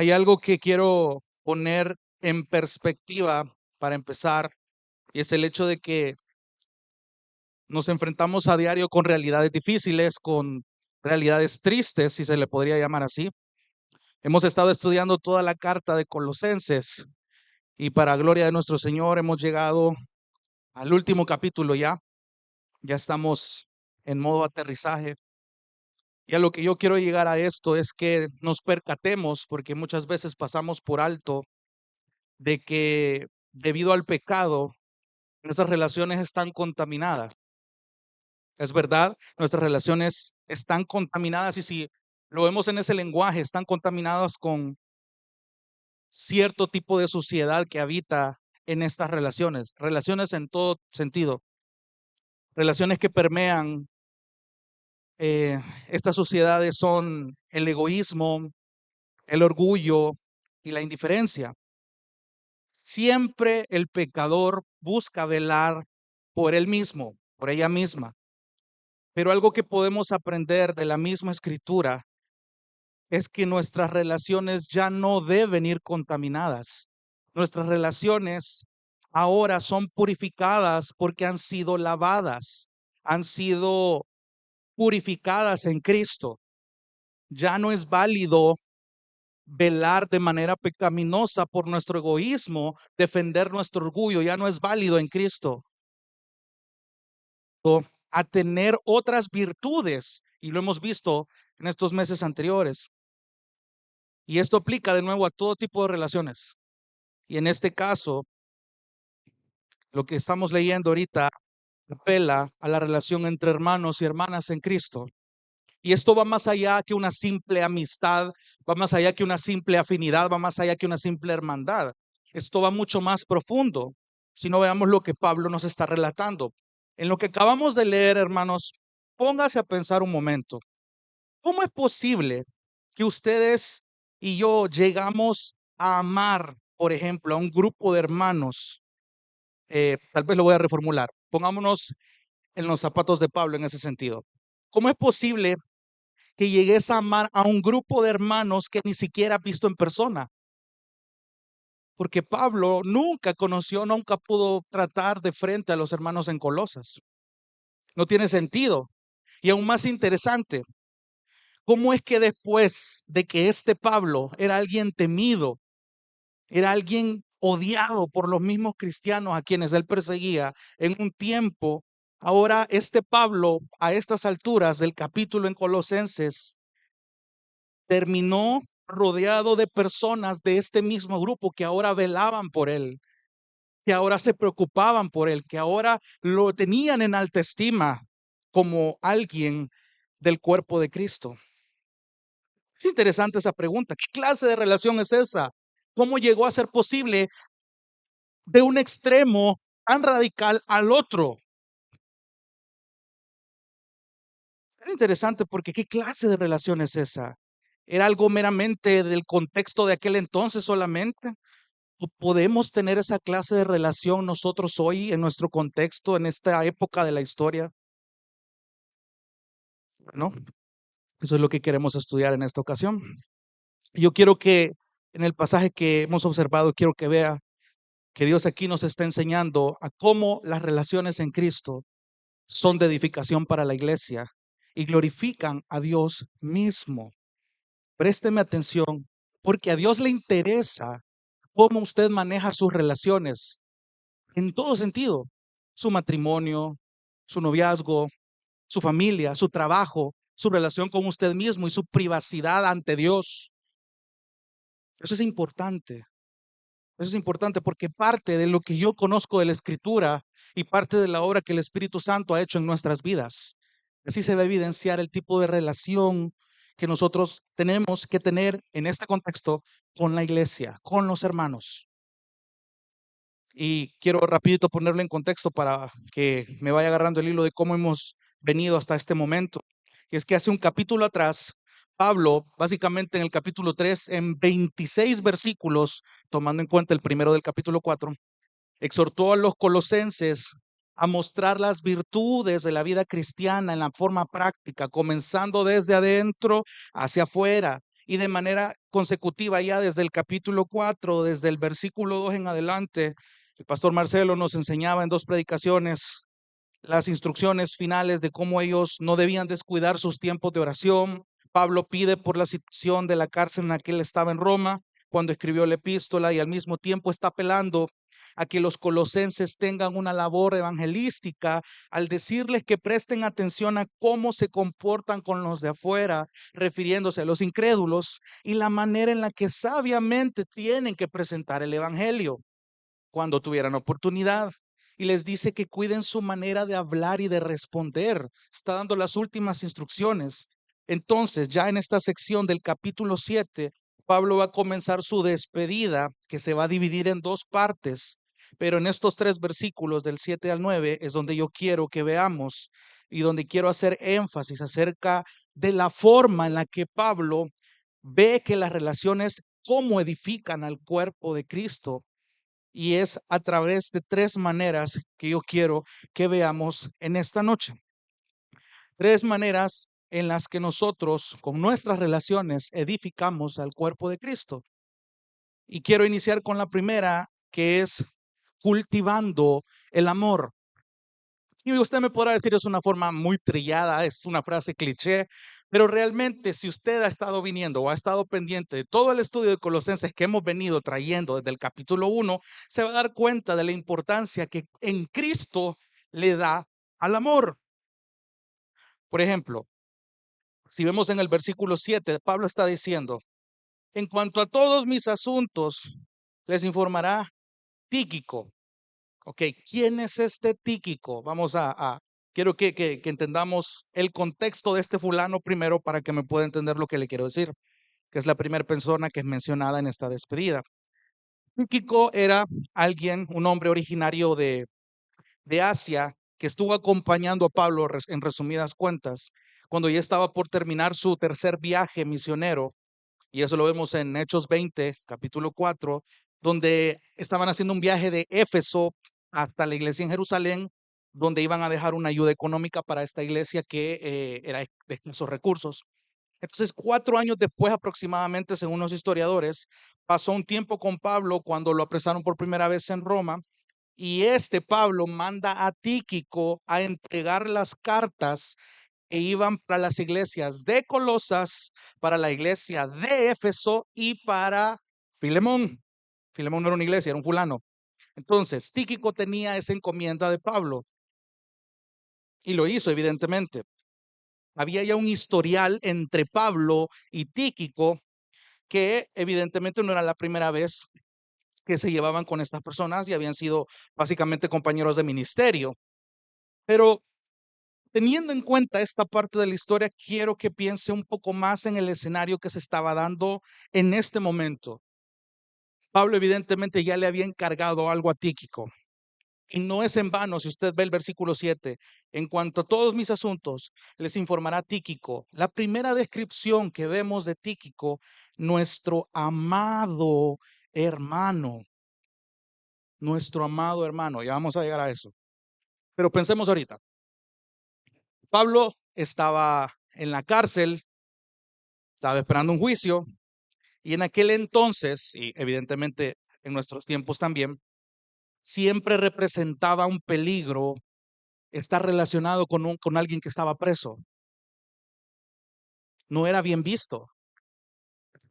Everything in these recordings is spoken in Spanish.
Hay algo que quiero poner en perspectiva para empezar, y es el hecho de que nos enfrentamos a diario con realidades difíciles, con realidades tristes, si se le podría llamar así. Hemos estado estudiando toda la carta de Colosenses y para gloria de nuestro Señor hemos llegado al último capítulo ya. Ya estamos en modo aterrizaje. Y a lo que yo quiero llegar a esto es que nos percatemos, porque muchas veces pasamos por alto de que debido al pecado, nuestras relaciones están contaminadas. Es verdad, nuestras relaciones están contaminadas y si lo vemos en ese lenguaje, están contaminadas con cierto tipo de suciedad que habita en estas relaciones. Relaciones en todo sentido. Relaciones que permean estas sociedades son el egoísmo, el orgullo y la indiferencia. Siempre el pecador busca velar por él mismo, por ella misma. Pero algo que podemos aprender de la misma escritura es que nuestras relaciones ya no deben ir contaminadas. Nuestras relaciones ahora son purificadas porque han sido lavadas, han sido purificadas en Cristo. Ya no es válido velar de manera pecaminosa por nuestro egoísmo, defender nuestro orgullo, ya no es válido en Cristo. A tener otras virtudes, y lo hemos visto en estos meses anteriores. Y esto aplica de nuevo a todo tipo de relaciones. Y en este caso, lo que estamos leyendo ahorita apela a la relación entre hermanos y hermanas en Cristo. Y esto va más allá que una simple amistad, va más allá que una simple afinidad, va más allá que una simple hermandad. Esto va mucho más profundo. Si no veamos lo que Pablo nos está relatando. En lo que acabamos de leer, hermanos, póngase a pensar un momento. ¿Cómo es posible que ustedes y yo llegamos a amar, por ejemplo, a un grupo de hermanos? Tal vez lo voy a reformular. Pongámonos en los zapatos de Pablo en ese sentido. ¿Cómo es posible que llegues a amar a un grupo de hermanos que ni siquiera has visto en persona? Porque Pablo nunca conoció, nunca pudo tratar de frente a los hermanos en Colosas. No tiene sentido. Y aún más interesante, ¿cómo es que después de que este Pablo era alguien temido, era alguien odiado por los mismos cristianos a quienes él perseguía en un tiempo, ahora este Pablo a estas alturas del capítulo en Colosenses terminó rodeado de personas de este mismo grupo que ahora velaban por él, que ahora se preocupaban por él, que ahora lo tenían en alta estima como alguien del cuerpo de Cristo? Es interesante esa pregunta. ¿Qué clase de relación es esa? ¿Cómo llegó a ser posible de un extremo tan radical al otro? Es interesante porque ¿qué clase de relación es esa? ¿Era algo meramente del contexto de aquel entonces solamente? ¿O podemos tener esa clase de relación nosotros hoy en nuestro contexto, en esta época de la historia? ¿No? Eso es lo que queremos estudiar en esta ocasión. Yo quiero que en el pasaje que hemos observado, quiero que vea que Dios aquí nos está enseñando a cómo las relaciones en Cristo son de edificación para la iglesia y glorifican a Dios mismo. Présteme atención, porque a Dios le interesa cómo usted maneja sus relaciones en todo sentido, su matrimonio, su noviazgo, su familia, su trabajo, su relación con usted mismo y su privacidad ante Dios. Eso es importante. Eso es importante porque parte de lo que yo conozco de la Escritura y parte de la obra que el Espíritu Santo ha hecho en nuestras vidas. Así se va a evidenciar el tipo de relación que nosotros tenemos que tener en este contexto con la iglesia, con los hermanos. Y quiero rapidito ponerlo en contexto para que me vaya agarrando el hilo de cómo hemos venido hasta este momento. Y es que hace un capítulo atrás, Pablo, básicamente en el capítulo 3, en 26 versículos, tomando en cuenta el primero del capítulo 4, exhortó a los colosenses a mostrar las virtudes de la vida cristiana en la forma práctica, comenzando desde adentro hacia afuera. y de manera consecutiva ya desde el capítulo 4, desde el versículo 2 en adelante, el pastor Marcelo nos enseñaba en 2 predicaciones las instrucciones finales de cómo ellos no debían descuidar sus tiempos de oración. Pablo pide por la situación de la cárcel en la que él estaba en Roma cuando escribió la epístola, y al mismo tiempo está apelando a que los colosenses tengan una labor evangelística al decirles que presten atención a cómo se comportan con los de afuera, refiriéndose a los incrédulos, y la manera en la que sabiamente tienen que presentar el evangelio cuando tuvieran oportunidad. Y les dice que cuiden su manera de hablar y de responder. Está dando las últimas instrucciones. Entonces, ya en esta sección del capítulo 7, Pablo va a comenzar su despedida, que se va a dividir en 2 partes. Pero en estos 3 versículos del 7 al 9 es donde yo quiero que veamos y donde quiero hacer énfasis acerca de la forma en la que Pablo ve que las relaciones, cómo edifican al cuerpo de Cristo. Y es a través de 3 maneras que yo quiero que veamos en esta noche. 3 maneras en las que nosotros con nuestras relaciones edificamos al cuerpo de Cristo. Y quiero iniciar con la primera, que es cultivando el amor. Y usted me podrá decir, es una forma muy trillada, es una frase cliché, pero realmente si usted ha estado viniendo o ha estado pendiente de todo el estudio de Colosenses que hemos venido trayendo desde el capítulo 1, se va a dar cuenta de la importancia que en Cristo le da al amor. Por ejemplo, si vemos en el versículo 7, Pablo está diciendo, en cuanto a todos mis asuntos, les informará Tíquico. Ok, ¿quién es este Tíquico? Quiero que entendamos el contexto de este fulano primero para que me pueda entender lo que le quiero decir, que es la primera persona que es mencionada en esta despedida. Tíquico era alguien, un hombre originario de Asia, que estuvo acompañando a Pablo, en resumidas cuentas, cuando ya estaba por terminar su tercer viaje misionero, y eso lo vemos en Hechos 20, capítulo 4, donde estaban haciendo un viaje de Éfeso hasta la iglesia en Jerusalén, donde iban a dejar una ayuda económica para esta iglesia que era de escasos recursos. Entonces, 4 años después aproximadamente, según los historiadores, pasó un tiempo con Pablo cuando lo apresaron por primera vez en Roma, y Pablo manda a Tíquico a entregar las cartas que iban para las iglesias de Colosas, para la iglesia de Éfeso y para Filemón. Filemón no era una iglesia, era un fulano. Entonces, Tíquico tenía esa encomienda de Pablo y lo hizo, evidentemente. Había ya un historial entre Pablo y Tíquico que evidentemente no era la primera vez que se llevaban con estas personas y habían sido básicamente compañeros de ministerio. Pero teniendo en cuenta esta parte de la historia, quiero que piense un poco más en el escenario que se estaba dando en este momento. Pablo evidentemente ya le había encargado algo a Tíquico. Y no es en vano, si usted ve el versículo 7, en cuanto a todos mis asuntos, les informará Tíquico. La primera descripción que vemos de Tíquico, nuestro amado hermano, ya vamos a llegar a eso. Pero pensemos ahorita, Pablo estaba en la cárcel, estaba esperando un juicio, y en aquel entonces, y evidentemente en nuestros tiempos también, siempre representaba un peligro estar relacionado con alguien que estaba preso. No era bien visto,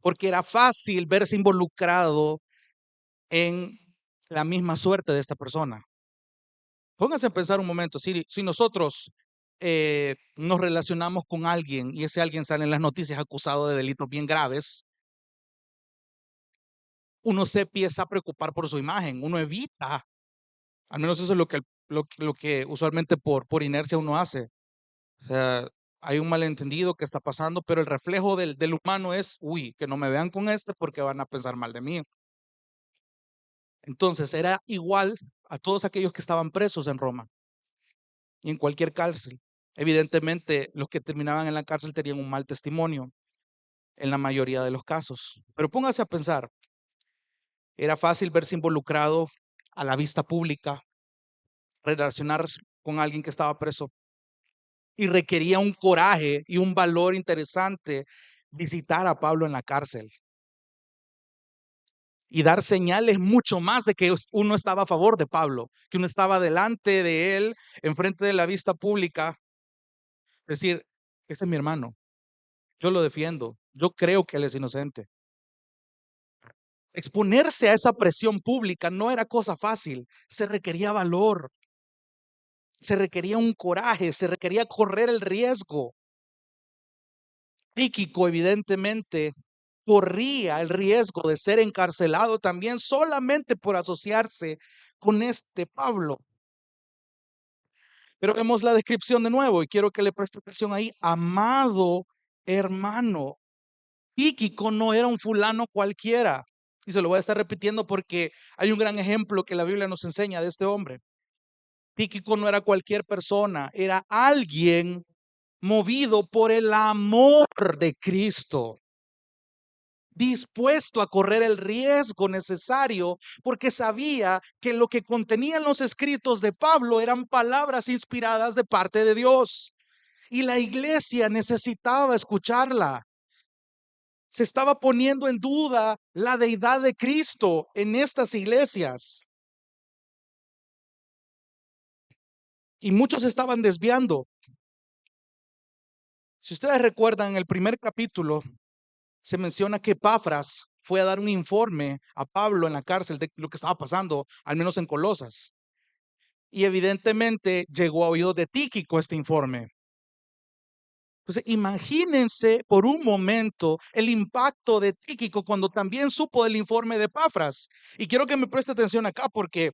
porque era fácil verse involucrado en la misma suerte de esta persona. Pónganse a pensar un momento, si nosotros nos relacionamos con alguien y ese alguien sale en las noticias acusado de delitos bien graves, uno se empieza a preocupar por su imagen, uno evita, al menos eso es lo que usualmente por inercia uno hace. O sea, hay un malentendido que está pasando, pero el reflejo del humano es, uy, que no me vean con este porque van a pensar mal de mí. Entonces era igual a todos aquellos que estaban presos en Roma y en cualquier cárcel. Evidentemente, los que terminaban en la cárcel tenían un mal testimonio en la mayoría de los casos. Pero póngase a pensar, era fácil verse involucrado a la vista pública, relacionarse con alguien que estaba preso, y requería un coraje y un valor interesante visitar a Pablo en la cárcel y dar señales mucho más de que uno estaba a favor de Pablo, que uno estaba delante de él, enfrente de la vista pública, decir, ese es mi hermano, yo lo defiendo, yo creo que él es inocente. Exponerse a esa presión pública no era cosa fácil, se requería valor, se requería un coraje, se requería correr el riesgo. Tíquico evidentemente corría el riesgo de ser encarcelado también solamente por asociarse con este Pablo. Pero vemos la descripción de nuevo y quiero que le preste atención ahí. Amado hermano, Tíquico no era un fulano cualquiera. Y se lo voy a estar repitiendo porque hay un gran ejemplo que la Biblia nos enseña de este hombre. Tíquico no era cualquier persona, era alguien movido por el amor de Cristo, dispuesto a correr el riesgo necesario porque sabía que lo que contenían los escritos de Pablo eran palabras inspiradas de parte de Dios y la iglesia necesitaba escucharla. Se estaba poniendo en duda la deidad de Cristo en estas iglesias y muchos estaban desviando. Si ustedes recuerdan, en el primer capítulo se menciona que Epafras fue a dar un informe a Pablo en la cárcel de lo que estaba pasando, al menos en Colosas. Y evidentemente llegó a oídos de Tíquico este informe. Entonces, imagínense por un momento el impacto de Tíquico cuando también supo del informe de Epafras. Y quiero que me preste atención acá porque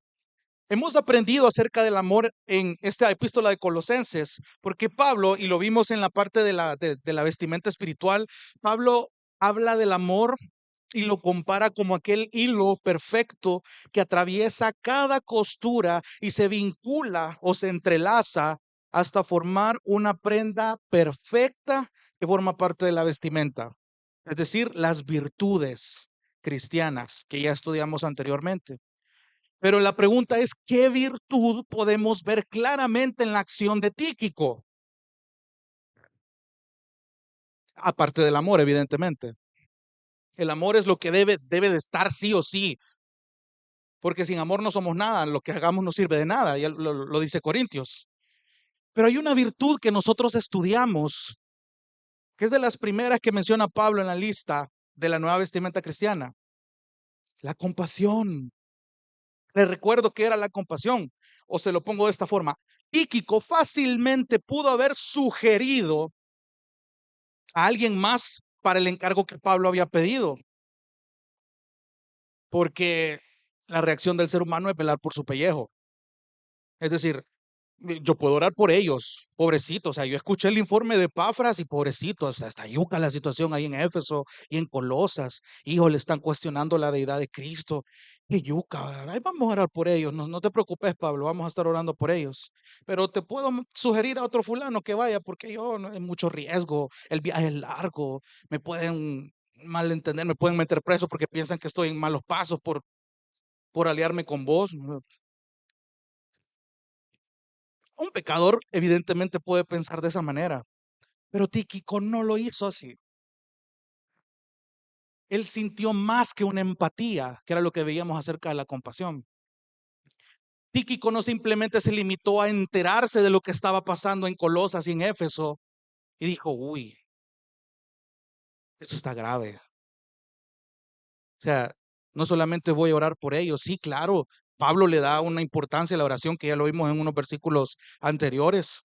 hemos aprendido acerca del amor en esta epístola de Colosenses, porque Pablo, y lo vimos en la parte de la vestimenta espiritual, Pablo habla del amor y lo compara como aquel hilo perfecto que atraviesa cada costura y se vincula o se entrelaza hasta formar una prenda perfecta que forma parte de la vestimenta, es decir, las virtudes cristianas que ya estudiamos anteriormente. Pero la pregunta es, ¿qué virtud podemos ver claramente en la acción de Tíquico? Aparte del amor, evidentemente. El amor es lo que debe de estar sí o sí, porque sin amor no somos nada, lo que hagamos no sirve de nada, ya lo dice Corintios. Pero hay una virtud que nosotros estudiamos, que es de las primeras que menciona Pablo en la lista de la nueva vestimenta cristiana, la compasión. Le recuerdo que era la compasión, o se lo pongo de esta forma. Tíquico fácilmente pudo haber sugerido a alguien más para el encargo que Pablo había pedido, porque la reacción del ser humano es velar por su pellejo. Es decir, yo puedo orar por ellos, pobrecitos. O sea, yo escuché el informe de Epafras y pobrecitos, o sea, está yuca la situación ahí en Éfeso y en Colosas. Hijo, le están cuestionando la deidad de Cristo. Qué yuca, ¿verdad? Ahí vamos a orar por ellos. No, no te preocupes, Pablo, vamos a estar orando por ellos. Pero te puedo sugerir a otro fulano que vaya, porque yo no hay mucho riesgo. El viaje es largo. Me pueden malentender, me pueden meter preso porque piensan que estoy en malos pasos por aliarme con vos. Un pecador evidentemente puede pensar de esa manera, pero Tíquico no lo hizo así. Él sintió más que una empatía, que era lo que veíamos acerca de la compasión. Tíquico no simplemente se limitó a enterarse de lo que estaba pasando en Colosas y en Éfeso y dijo, uy, esto está grave. O sea, no solamente voy a orar por ellos, sí, claro, Pablo le da una importancia a la oración que ya lo vimos en unos versículos anteriores.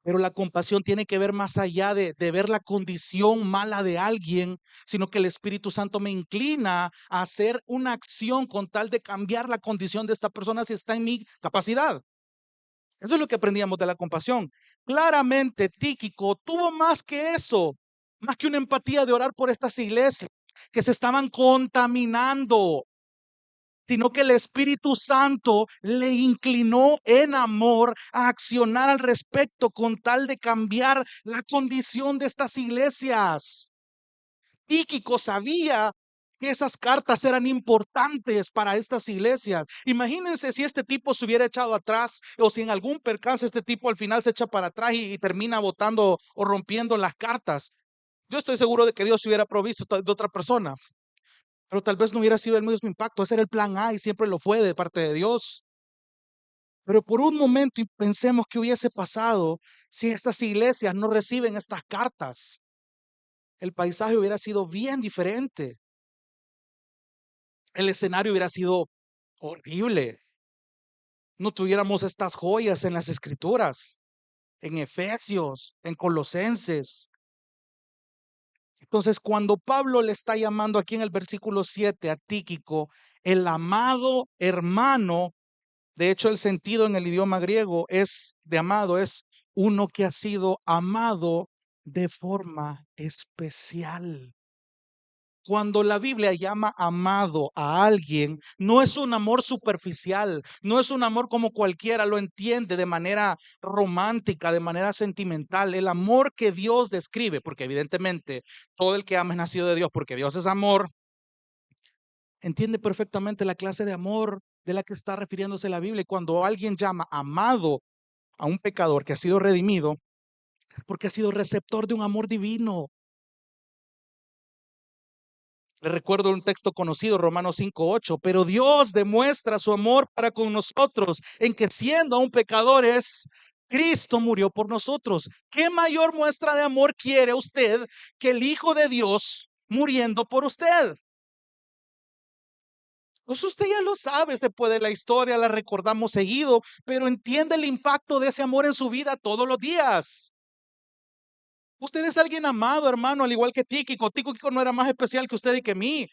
Pero la compasión tiene que ver más allá de ver la condición mala de alguien, sino que el Espíritu Santo me inclina a hacer una acción con tal de cambiar la condición de esta persona si está en mi capacidad. Eso es lo que aprendíamos de la compasión. Claramente, Tíquico tuvo más que eso, más que una empatía de orar por estas iglesias que se estaban contaminando, sino que el Espíritu Santo le inclinó en amor a accionar al respecto con tal de cambiar la condición de estas iglesias. Tíquico sabía que esas cartas eran importantes para estas iglesias. Imagínense si este tipo se hubiera echado atrás o si en algún percance este tipo al final se echa para atrás y termina votando o rompiendo las cartas. Yo estoy seguro de que Dios hubiera provisto de otra persona, pero tal vez no hubiera sido el mismo impacto. Ese era el plan A y siempre lo fue de parte de Dios. Pero por un momento y pensemos qué hubiese pasado si estas iglesias no reciben estas cartas. El paisaje hubiera sido bien diferente. El escenario hubiera sido horrible. No tuviéramos estas joyas en las escrituras, en Efesios, en Colosenses. Entonces, cuando Pablo le está llamando aquí en el versículo 7 a Tíquico, el amado hermano, de hecho el sentido en el idioma griego es de amado, es uno que ha sido amado de forma especial. Cuando la Biblia llama amado a alguien, no es un amor superficial, no es un amor como cualquiera lo entiende de manera romántica, de manera sentimental. El amor que Dios describe, porque evidentemente todo el que ama es nacido de Dios, porque Dios es amor, entiende perfectamente la clase de amor de la que está refiriéndose la Biblia. Y cuando alguien llama amado a un pecador que ha sido redimido, es porque ha sido receptor de un amor divino. Le recuerdo un texto conocido, Romanos 5:8, pero Dios demuestra su amor para con nosotros en que siendo aún pecadores, Cristo murió por nosotros. ¿Qué mayor muestra de amor quiere usted que el Hijo de Dios muriendo por usted? Pues usted ya lo sabe, se puede la historia, la recordamos seguido, pero entiende el impacto de ese amor en su vida todos los días. Usted es alguien amado, hermano, al igual que Tíquico. Tíquico no era más especial que usted y que mí.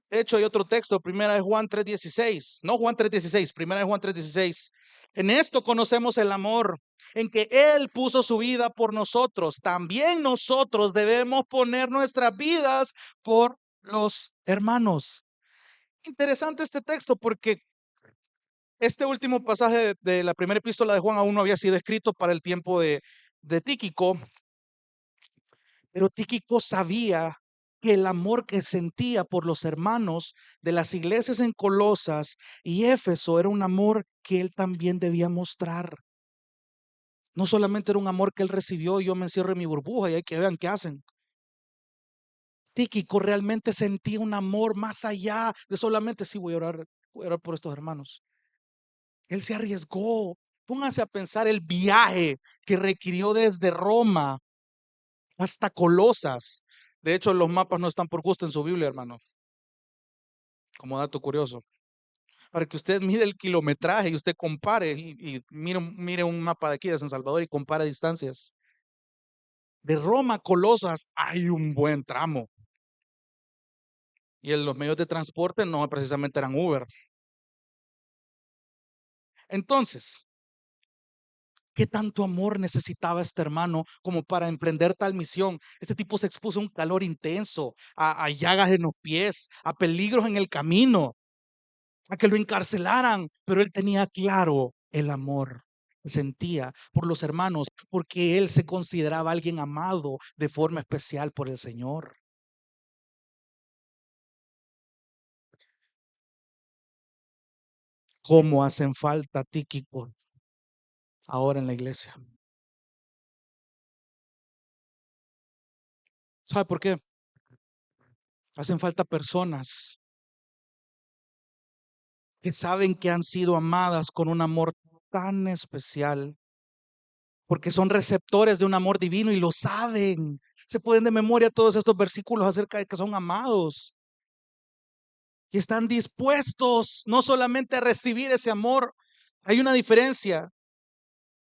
De hecho, hay otro texto, primera de Juan 3:16, no Juan 3:16, primera de Juan 3:16. En esto conocemos el amor, en que Él puso su vida por nosotros. También nosotros debemos poner nuestras vidas por los hermanos. Interesante este texto porque este último pasaje de la primera epístola de Juan aún no había sido escrito para el tiempo de Tíquico, pero Tíquico sabía que el amor que sentía por los hermanos de las iglesias en Colosas y Éfeso era un amor que él también debía mostrar. No solamente era un amor que él recibió y yo me encierro en mi burbuja y hay que vean qué hacen. Tíquico realmente sentía un amor más allá de solamente sí voy a orar por estos hermanos. Él se arriesgó. Pónganse a pensar el viaje que requirió desde Roma hasta Colosas. De hecho, los mapas no están por gusto en su Biblia, hermano, como dato curioso. Para que usted mide el kilometraje y usted compare y mire un mapa de aquí de San Salvador y compare distancias. De Roma a Colosas hay un buen tramo. Y en los medios de transporte no precisamente eran Uber. Entonces, ¿qué tanto amor necesitaba este hermano como para emprender tal misión? Este tipo se expuso a un calor intenso, a llagas en los pies, a peligros en el camino, a que lo encarcelaran, pero él tenía claro el amor que sentía por los hermanos, porque él se consideraba alguien amado de forma especial por el Señor. ¿Cómo hacen falta Tíquico ahora en la iglesia? ¿Sabe por qué? Hacen falta personas que saben que han sido amadas con un amor tan especial, porque son receptores de un amor divino y lo saben. Se pueden de memoria todos estos versículos acerca de que son amados y están dispuestos no solamente a recibir ese amor. Hay una diferencia.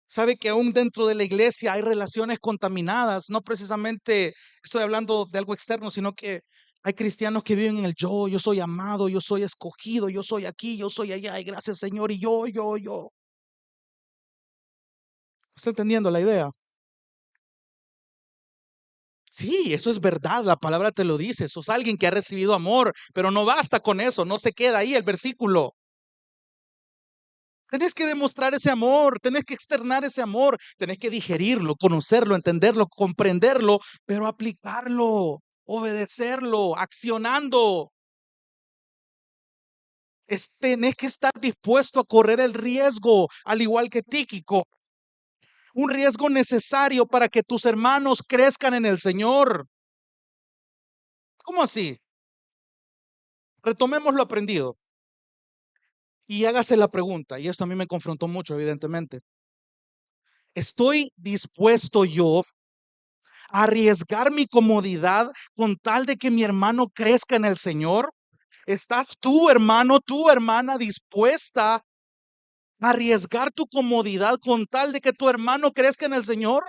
Sabe que aún dentro de la iglesia hay relaciones contaminadas. No precisamente estoy hablando de algo externo, sino que hay cristianos que viven en el yo soy amado, yo soy escogido, yo soy aquí, yo soy allá, y gracias Señor, y yo. ¿Está entendiendo la idea? Sí, eso es verdad, la palabra te lo dice, sos alguien que ha recibido amor, pero no basta con eso, no se queda ahí el versículo. Tenés que demostrar ese amor, tenés que externar ese amor, tenés que digerirlo, conocerlo, entenderlo, comprenderlo, pero aplicarlo, obedecerlo, accionando. Tenés que estar dispuesto a correr el riesgo, al igual que Tíquico. Un riesgo necesario para que tus hermanos crezcan en el Señor. ¿Cómo así? Retomemos lo aprendido y hágase la pregunta, y esto a mí me confrontó mucho, evidentemente. ¿Estoy dispuesto yo a arriesgar mi comodidad con tal de que mi hermano crezca en el Señor? ¿Estás tú, hermano, tu hermana, dispuesta a arriesgar tu comodidad con tal de que tu hermano crezca en el Señor?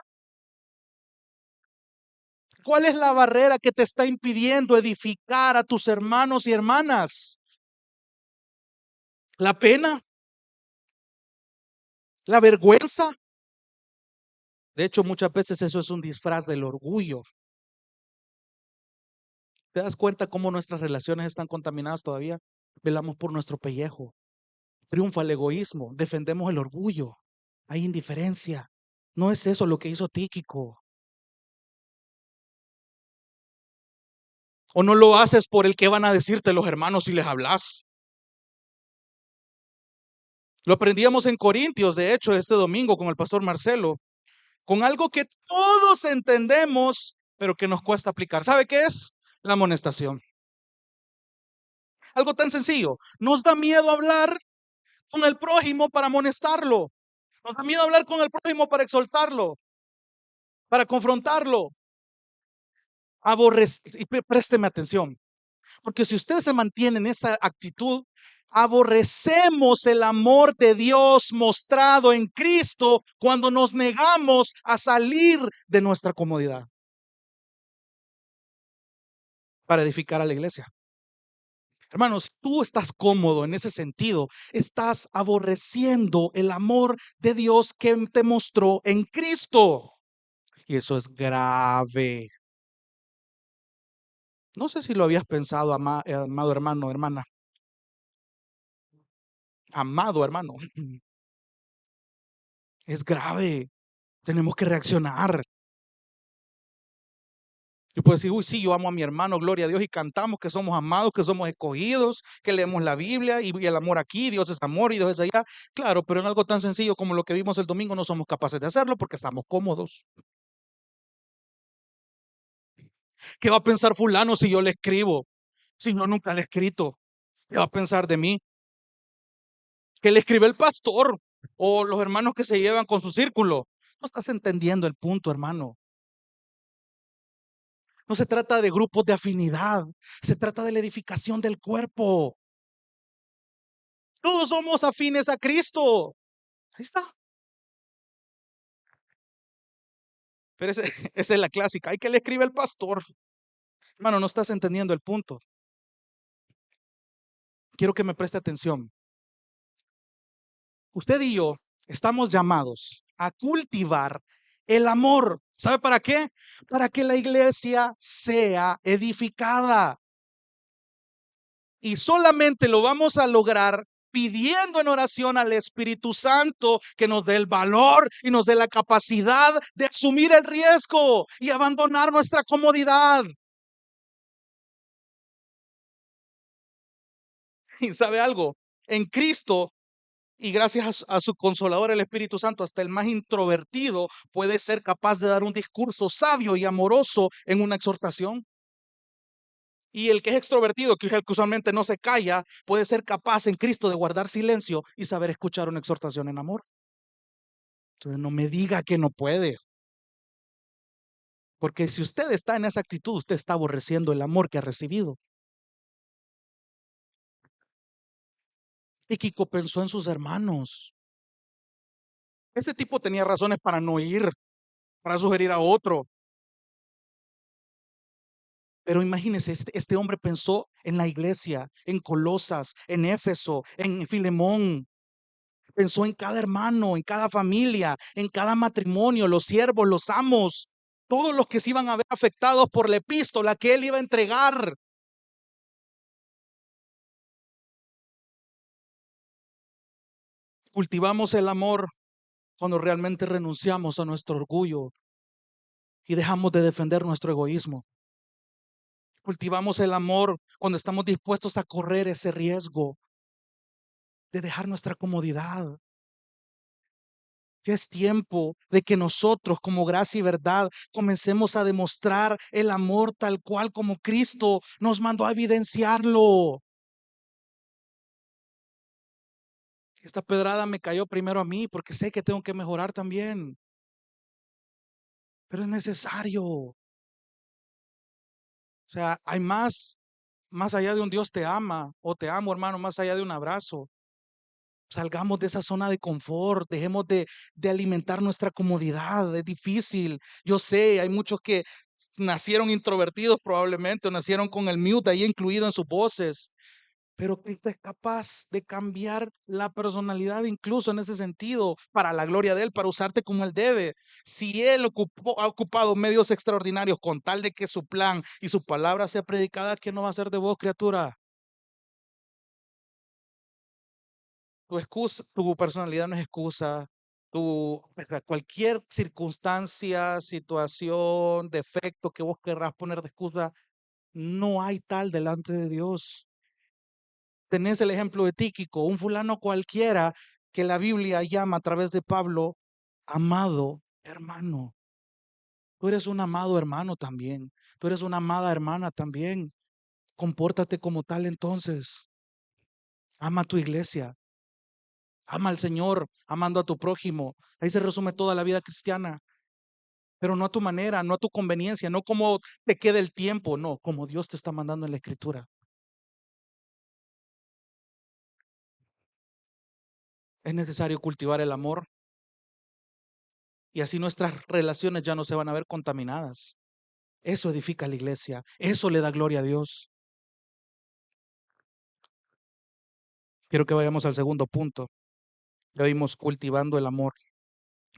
¿Cuál es la barrera que te está impidiendo edificar a tus hermanos y hermanas? ¿La pena? ¿La vergüenza? De hecho, muchas veces eso es un disfraz del orgullo. ¿Te das cuenta cómo nuestras relaciones están contaminadas todavía? Velamos por nuestro pellejo. Triunfa el egoísmo. Defendemos el orgullo. Hay indiferencia. No es eso lo que hizo Tíquico. O no lo haces por el que van a decirte los hermanos si les hablas. Lo aprendíamos en Corintios, de hecho, este domingo con el pastor Marcelo, con algo que todos entendemos, pero que nos cuesta aplicar. ¿Sabe qué es? La amonestación. Algo tan sencillo. Nos da miedo hablar con el prójimo para amonestarlo. Nos da miedo hablar con el prójimo para exhortarlo, para confrontarlo. Y présteme atención, porque si usted se mantiene en esa actitud, aborrecemos el amor de Dios mostrado en Cristo cuando nos negamos a salir de nuestra comodidad para edificar a la iglesia. Hermanos, tú estás cómodo en ese sentido, estás aborreciendo el amor de Dios que te mostró en Cristo. Y eso es grave. No sé si lo habías pensado, amado hermano, hermana. Amado hermano. Es grave. Tenemos que reaccionar. Yo puedo decir, uy, sí, yo amo a mi hermano, gloria a Dios, y cantamos que somos amados, que somos escogidos, que leemos la Biblia y el amor aquí, Dios es amor y Dios es allá. Claro, pero en algo tan sencillo como lo que vimos el domingo no somos capaces de hacerlo porque estamos cómodos. ¿Qué va a pensar fulano si yo le escribo? Si yo nunca le he escrito. ¿Qué va a pensar de mí? ¿Qué le escribe el pastor o los hermanos que se llevan con su círculo? No estás entendiendo el punto, hermano. No se trata de grupos de afinidad, se trata de la edificación del cuerpo. Todos somos afines a Cristo. Ahí está. Pero esa es la clásica. Hay que le escribe el pastor. Hermano, no estás entendiendo el punto. Quiero que me preste atención. Usted y yo estamos llamados a cultivar el amor. ¿Sabe para qué? Para que la iglesia sea edificada. Y solamente lo vamos a lograr pidiendo en oración al Espíritu Santo que nos dé el valor y nos dé la capacidad de asumir el riesgo y abandonar nuestra comodidad. Y sabe algo, en Cristo y gracias a su consolador, el Espíritu Santo, hasta el más introvertido puede ser capaz de dar un discurso sabio y amoroso en una exhortación. Y el que es extrovertido, que es el que usualmente no se calla, puede ser capaz en Cristo de guardar silencio y saber escuchar una exhortación en amor. Entonces no me diga que no puede. Porque si usted está en esa actitud, usted está aborreciendo el amor que ha recibido. Y Kiko pensó en sus hermanos. Este tipo tenía razones para no ir, para sugerir a otro. Pero imagínense, este hombre pensó en la iglesia, en Colosas, en Éfeso, en Filemón. Pensó en cada hermano, en cada familia, en cada matrimonio, los siervos, los amos, todos los que se iban a ver afectados por la epístola que él iba a entregar. Cultivamos el amor cuando realmente renunciamos a nuestro orgullo y dejamos de defender nuestro egoísmo. Cultivamos el amor cuando estamos dispuestos a correr ese riesgo de dejar nuestra comodidad. Ya es tiempo de que nosotros, como gracia y verdad, comencemos a demostrar el amor tal cual como Cristo nos mandó a evidenciarlo. Esta pedrada me cayó primero a mí porque sé que tengo que mejorar también, pero es necesario. O sea, hay más allá de un Dios te ama o te amo, hermano, más allá de un abrazo. Salgamos de esa zona de confort, dejemos de alimentar nuestra comodidad. Es difícil. Yo sé, hay muchos que nacieron introvertidos probablemente, o nacieron con el mute ahí incluido en sus voces. Pero Cristo es capaz de cambiar la personalidad incluso en ese sentido, para la gloria de Él, para usarte como Él debe. Si Él ha ocupado medios extraordinarios con tal de que su plan y su palabra sea predicada, ¿qué no va a hacer de vos, criatura? Tu excusa, tu personalidad no es excusa. O sea, cualquier circunstancia, situación, defecto que vos querrás poner de excusa, no hay tal delante de Dios. Tenés el ejemplo de Tíquico, un fulano cualquiera que la Biblia llama a través de Pablo amado hermano. Tú eres un amado hermano también. Tú eres una amada hermana también. Compórtate como tal entonces. Ama a tu iglesia. Ama al Señor, amando a tu prójimo. Ahí se resume toda la vida cristiana. Pero no a tu manera, no a tu conveniencia, no como te quede el tiempo, no, como Dios te está mandando en la Escritura. Es necesario cultivar el amor y así nuestras relaciones ya no se van a ver contaminadas. Eso edifica la iglesia, eso le da gloria a Dios. Quiero que vayamos al segundo punto. Ya vimos cultivando el amor.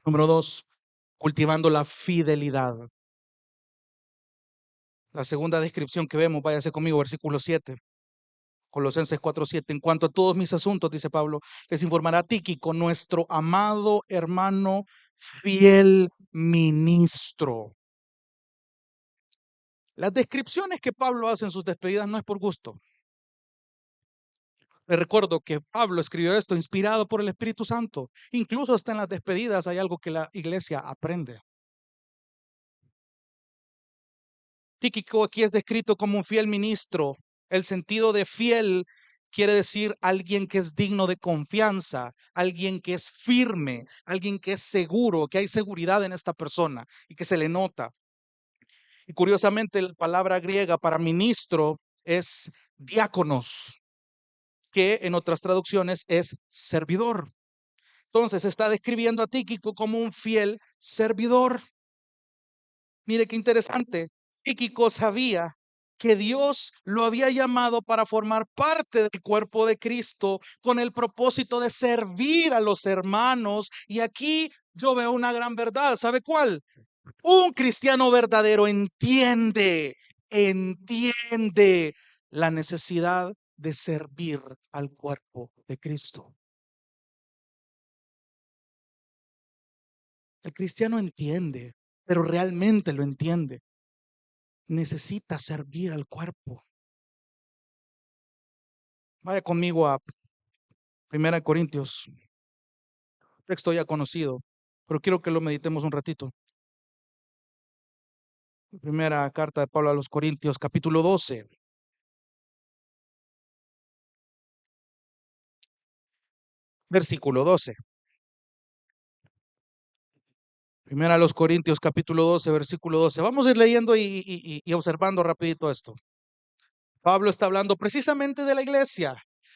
Número dos, cultivando la fidelidad. La segunda descripción que vemos, váyase conmigo, versículo 7. Colosenses 4:7. En cuanto a todos mis asuntos, dice Pablo, les informará Tíquico, nuestro amado hermano, fiel ministro. Las descripciones que Pablo hace en sus despedidas no es por gusto. Les recuerdo que Pablo escribió esto inspirado por el Espíritu Santo. Incluso hasta en las despedidas hay algo que la iglesia aprende. Tíquico aquí es descrito como un fiel ministro. El sentido de fiel quiere decir alguien que es digno de confianza, alguien que es firme, alguien que es seguro, que hay seguridad en esta persona y que se le nota. Y curiosamente la palabra griega para ministro es diáconos, que en otras traducciones es servidor. Entonces está describiendo a Tíquico como un fiel servidor. Mire qué interesante. Tíquico sabía que Dios lo había llamado para formar parte del cuerpo de Cristo con el propósito de servir a los hermanos. Y aquí yo veo una gran verdad. ¿Sabe cuál? Un cristiano verdadero entiende la necesidad de servir al cuerpo de Cristo. El cristiano entiende, pero realmente lo entiende. Necesita servir al cuerpo. Vaya conmigo a 1 Corintios, texto ya conocido, pero quiero que lo meditemos un ratito. Primera carta de Pablo a los Corintios, capítulo 12, versículo 12. Primera a los Corintios, capítulo 12, versículo 12. Vamos a ir leyendo y observando rapidito esto. Pablo está hablando precisamente de la iglesia,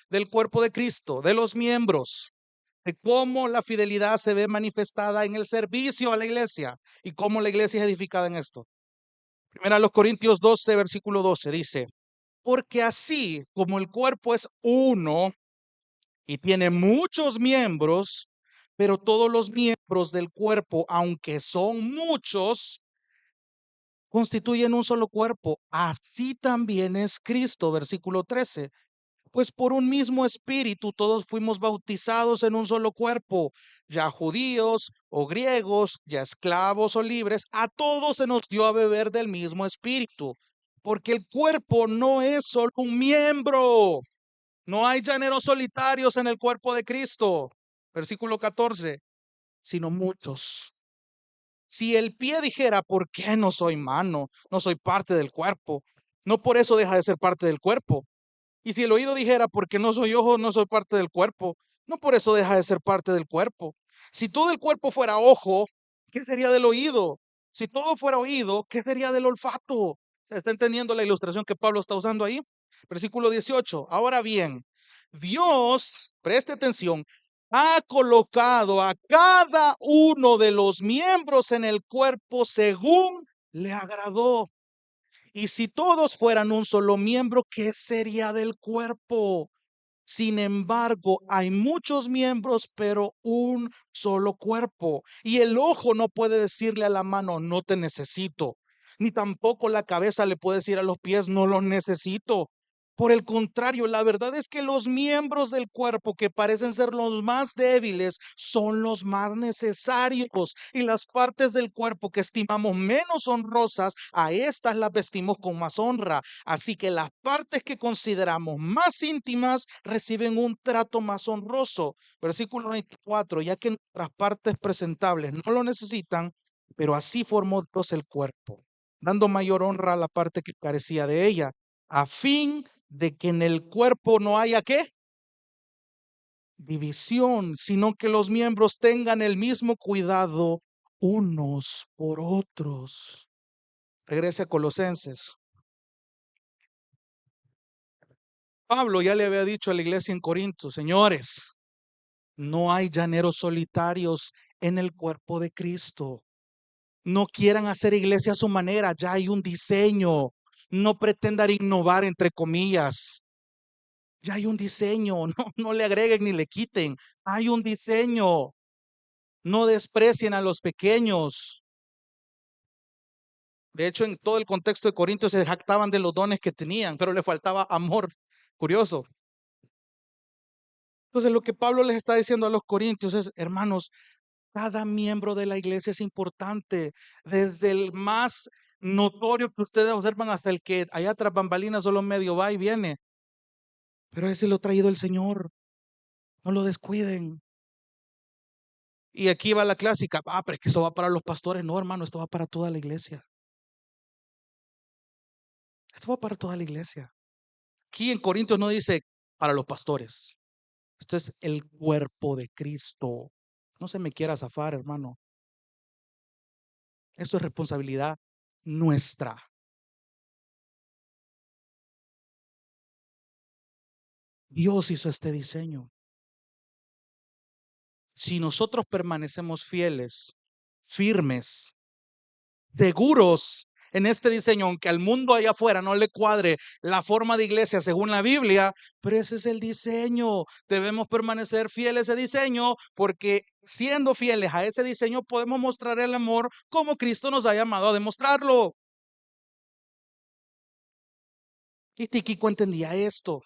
del cuerpo de Cristo, de los miembros, de cómo la fidelidad se ve manifestada en el servicio a la iglesia y cómo la iglesia es edificada en esto. Primera a los Corintios 12, versículo 12 dice, porque así como el cuerpo es uno y tiene muchos miembros, pero todos los miembros del cuerpo, aunque son muchos, constituyen un solo cuerpo. Así también es Cristo, versículo 13. Pues por un mismo espíritu todos fuimos bautizados en un solo cuerpo, ya judíos o griegos, ya esclavos o libres, a todos se nos dio a beber del mismo espíritu, porque el cuerpo no es solo un miembro, no hay llaneros solitarios en el cuerpo de Cristo. Versículo 14. sino muchos. Si el pie dijera, ¿por qué no soy mano? No soy parte del cuerpo. No por eso deja de ser parte del cuerpo. Y si el oído dijera, porque no soy ojo, no soy parte del cuerpo, no por eso deja de ser parte del cuerpo. Si todo el cuerpo fuera ojo, ¿qué sería del oído? Si todo fuera oído, ¿qué sería del olfato? ¿Se está entendiendo la ilustración que Pablo está usando ahí? Versículo 18. Ahora bien, Dios, preste atención, ha colocado a cada uno de los miembros en el cuerpo según le agradó. Y si todos fueran un solo miembro, ¿qué sería del cuerpo? Sin embargo, hay muchos miembros, pero un solo cuerpo. Y el ojo no puede decirle a la mano, no te necesito. Ni tampoco la cabeza le puede decir a los pies, no los necesito. Por el contrario, la verdad es que los miembros del cuerpo que parecen ser los más débiles son los más necesarios. Y las partes del cuerpo que estimamos menos honrosas, a estas las vestimos con más honra. Así que las partes que consideramos más íntimas reciben un trato más honroso. Versículo 24, ya que nuestras partes presentables no lo necesitan, pero así formó Dios el cuerpo, dando mayor honra a la parte que carecía de ella, a fin de que en el cuerpo no haya ¿qué? División, sino que los miembros tengan el mismo cuidado unos por otros. Regrese a Colosenses. Pablo ya le había dicho a la iglesia en Corinto, señores, no hay llaneros solitarios en el cuerpo de Cristo. No quieran hacer iglesia a su manera, ya hay un diseño. No pretendan innovar entre comillas. Ya hay un diseño, no le agreguen ni le quiten. Hay un diseño. No desprecien a los pequeños. De hecho, en todo el contexto de Corintios se jactaban de los dones que tenían, pero le faltaba amor. Curioso. Entonces, lo que Pablo les está diciendo a los corintios es, hermanos, cada miembro de la iglesia es importante, desde el más notorio que ustedes observan hasta el que allá tras bambalinas solo medio va y viene. Pero ese lo ha traído el Señor. No lo descuiden. Y aquí va la clásica. Pero es que eso va para los pastores. No, hermano, esto va para toda la iglesia. Esto va para toda la iglesia. Aquí en Corintios no dice para los pastores. Esto es el cuerpo de Cristo. No se me quiera zafar, hermano. Esto es responsabilidad nuestra. Dios hizo este diseño. Si nosotros permanecemos fieles, firmes, seguros en este diseño, aunque al mundo allá afuera no le cuadre la forma de iglesia según la Biblia, pero ese es el diseño. Debemos permanecer fieles a ese diseño, porque siendo fieles a ese diseño podemos mostrar el amor como Cristo nos ha llamado a demostrarlo. Y Tíquico entendía esto.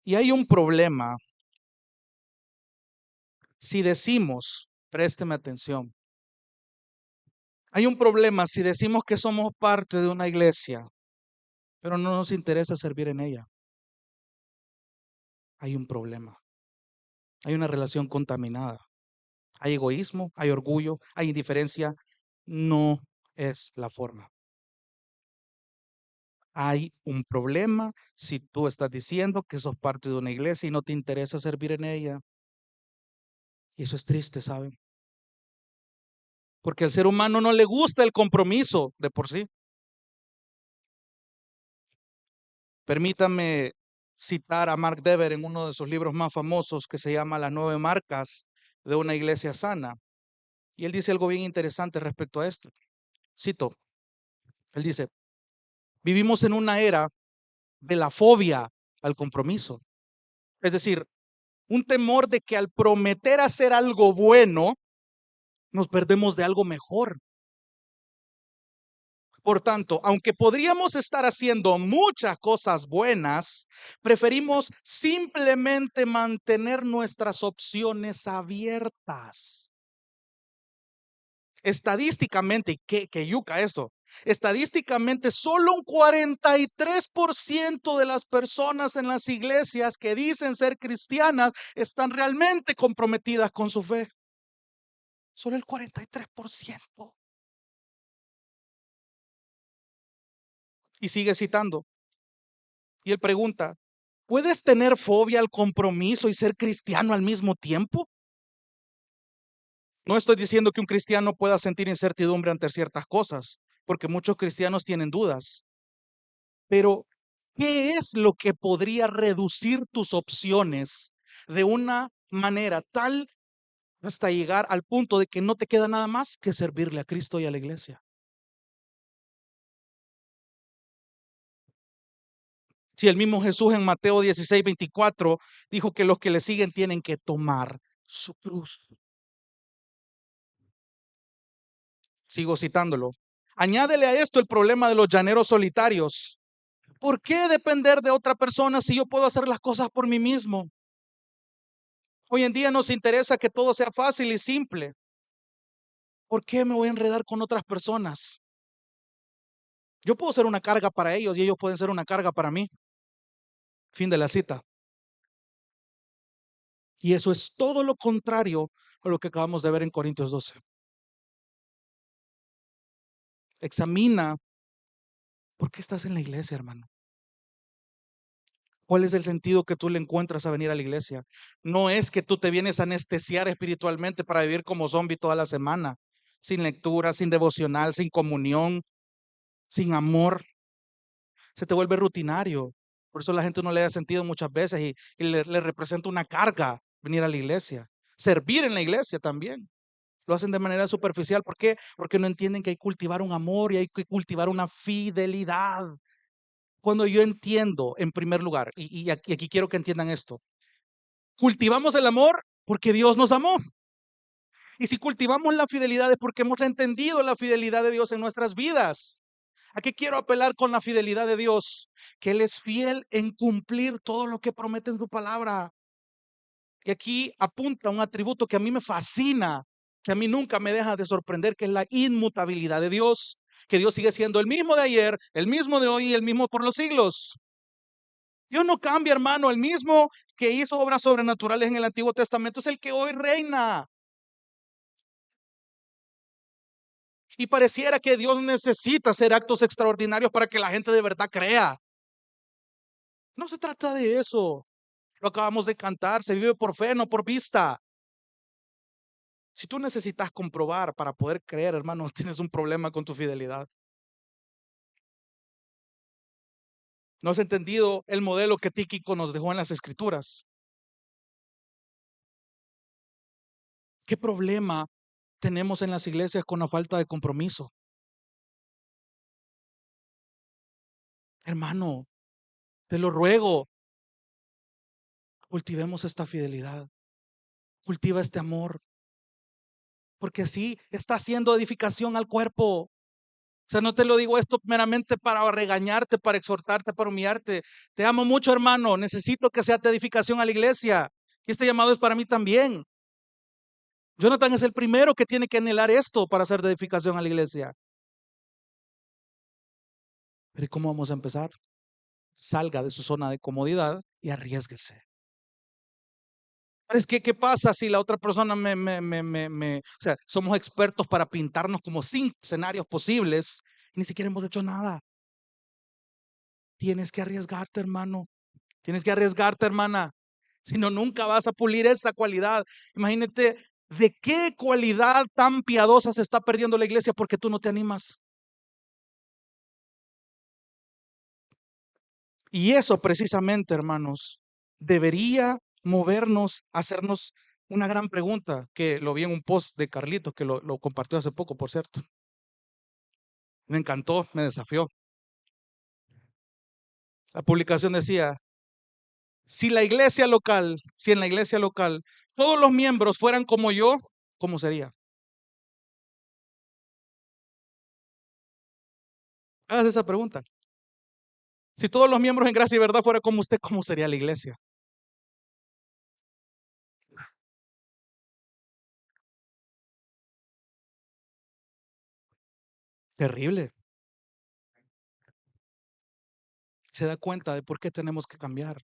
Y hay un problema si decimos, présteme atención, hay un problema si decimos que somos parte de una iglesia, pero no nos interesa servir en ella. Hay un problema. Hay una relación contaminada. Hay egoísmo, hay orgullo, hay indiferencia. No es la forma. Hay un problema si tú estás diciendo que sos parte de una iglesia y no te interesa servir en ella. Y eso es triste, ¿saben? Porque al ser humano no le gusta el compromiso de por sí. Permítame citar a Mark Dever en uno de sus libros más famosos que se llama Las 9 marcas de una iglesia sana. Y él dice algo bien interesante respecto a esto. Cito, él dice, vivimos en una era de la fobia al compromiso. Es decir, un temor de que al prometer hacer algo bueno, nos perdemos de algo mejor. Por tanto, aunque podríamos estar haciendo muchas cosas buenas, preferimos simplemente mantener nuestras opciones abiertas. estadísticamente, que yuca esto, estadísticamente solo un 43% de las personas en las iglesias que dicen ser cristianas están realmente comprometidas con su fe. Solo el 43%. Y sigue citando. Y él pregunta, ¿puedes tener fobia al compromiso y ser cristiano al mismo tiempo? No estoy diciendo que un cristiano pueda sentir incertidumbre ante ciertas cosas, porque muchos cristianos tienen dudas. Pero, ¿qué es lo que podría reducir tus opciones de una manera tal hasta llegar al punto de que no te queda nada más que servirle a Cristo y a la iglesia? Si el mismo Jesús en Mateo 16:24 dijo que los que le siguen tienen que tomar su cruz. Sigo citándolo. Añádele a esto el problema de los llaneros solitarios. ¿Por qué depender de otra persona si yo puedo hacer las cosas por mí mismo? Hoy en día nos interesa que todo sea fácil y simple. ¿Por qué me voy a enredar con otras personas? Yo puedo ser una carga para ellos y ellos pueden ser una carga para mí. Fin de la cita. Y eso es todo lo contrario a lo que acabamos de ver en Corintios 12. Examina por qué estás en la iglesia, hermano. ¿Cuál es el sentido que tú le encuentras a venir a la iglesia? No es que tú te vienes a anestesiar espiritualmente para vivir como zombie toda la semana, sin lectura, sin devocional, sin comunión, sin amor. Se te vuelve rutinario. Por eso la gente no le da sentido muchas veces y le representa una carga venir a la iglesia. Servir en la iglesia también. Lo hacen de manera superficial. ¿Por qué? Porque no entienden que hay que cultivar un amor y hay que cultivar una fidelidad. Cuando yo entiendo, en primer lugar, y aquí quiero que entiendan esto, cultivamos el amor porque Dios nos amó. Y si cultivamos la fidelidad es porque hemos entendido la fidelidad de Dios en nuestras vidas. ¿A qué quiero apelar con la fidelidad de Dios? Que Él es fiel en cumplir todo lo que promete en su palabra. Y aquí apunta un atributo que a mí me fascina, que a mí nunca me deja de sorprender, que es la inmutabilidad de Dios. Que Dios sigue siendo el mismo de ayer, el mismo de hoy y el mismo por los siglos. Dios no cambia, hermano. El mismo que hizo obras sobrenaturales en el Antiguo Testamento es el que hoy reina. Y pareciera que Dios necesita hacer actos extraordinarios para que la gente de verdad crea. No se trata de eso. Lo acabamos de cantar. Se vive por fe, no por vista. Si tú necesitas comprobar para poder creer, hermano, tienes un problema con tu fidelidad. No has entendido el modelo que Tíquico nos dejó en las Escrituras. ¿Qué problema tenemos en las iglesias con la falta de compromiso? Hermano, te lo ruego, cultivemos esta fidelidad, cultiva este amor, porque así está haciendo edificación al cuerpo. O sea, no te lo digo esto meramente para regañarte, para exhortarte, para humillarte. Te amo mucho, hermano. Necesito que sea de edificación a la iglesia. Y este llamado es para mí también. Jonathan es el primero que tiene que anhelar esto para hacer de edificación a la iglesia. Pero ¿y cómo vamos a empezar? Salga de su zona de comodidad y arriésguese. ¿Sabes qué pasa si la otra persona o sea, somos expertos para pintarnos como 5 escenarios posibles y ni siquiera hemos hecho nada? Tienes que arriesgarte, hermano. Tienes que arriesgarte, hermana. Si no, nunca vas a pulir esa cualidad. Imagínate de qué cualidad tan piadosa se está perdiendo la iglesia porque tú no te animas. Y eso precisamente, hermanos, debería movernos, hacernos una gran pregunta, que lo vi en un post de Carlitos, que lo compartió hace poco, por cierto. Me encantó, me desafió. La publicación decía, si en la iglesia local todos los miembros fueran como yo, ¿cómo sería? Hagas esa pregunta. Si todos los miembros en gracia y verdad fueran como usted, ¿cómo sería la iglesia? Terrible. Se da cuenta de por qué tenemos que cambiar.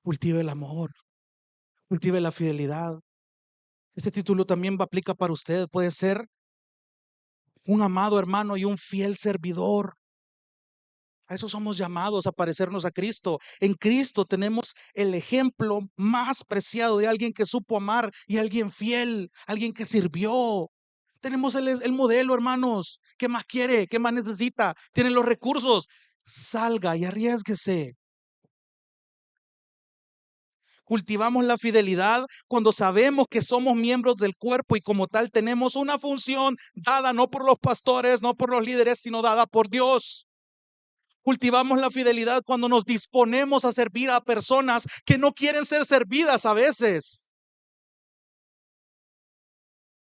Cultive el amor, cultive la fidelidad. Este título también aplica para usted. Puede ser un amado hermano y un fiel servidor. A eso somos llamados, a parecernos a Cristo. En Cristo tenemos el ejemplo más preciado de alguien que supo amar y alguien fiel, alguien que sirvió. Tenemos el modelo, hermanos. ¿Qué más quiere? ¿Qué más necesita? Tiene los recursos. Salga y arriésguese. Cultivamos la fidelidad cuando sabemos que somos miembros del cuerpo y como tal tenemos una función dada no por los pastores, no por los líderes, sino dada por Dios. Cultivamos la fidelidad cuando nos disponemos a servir a personas que no quieren ser servidas a veces.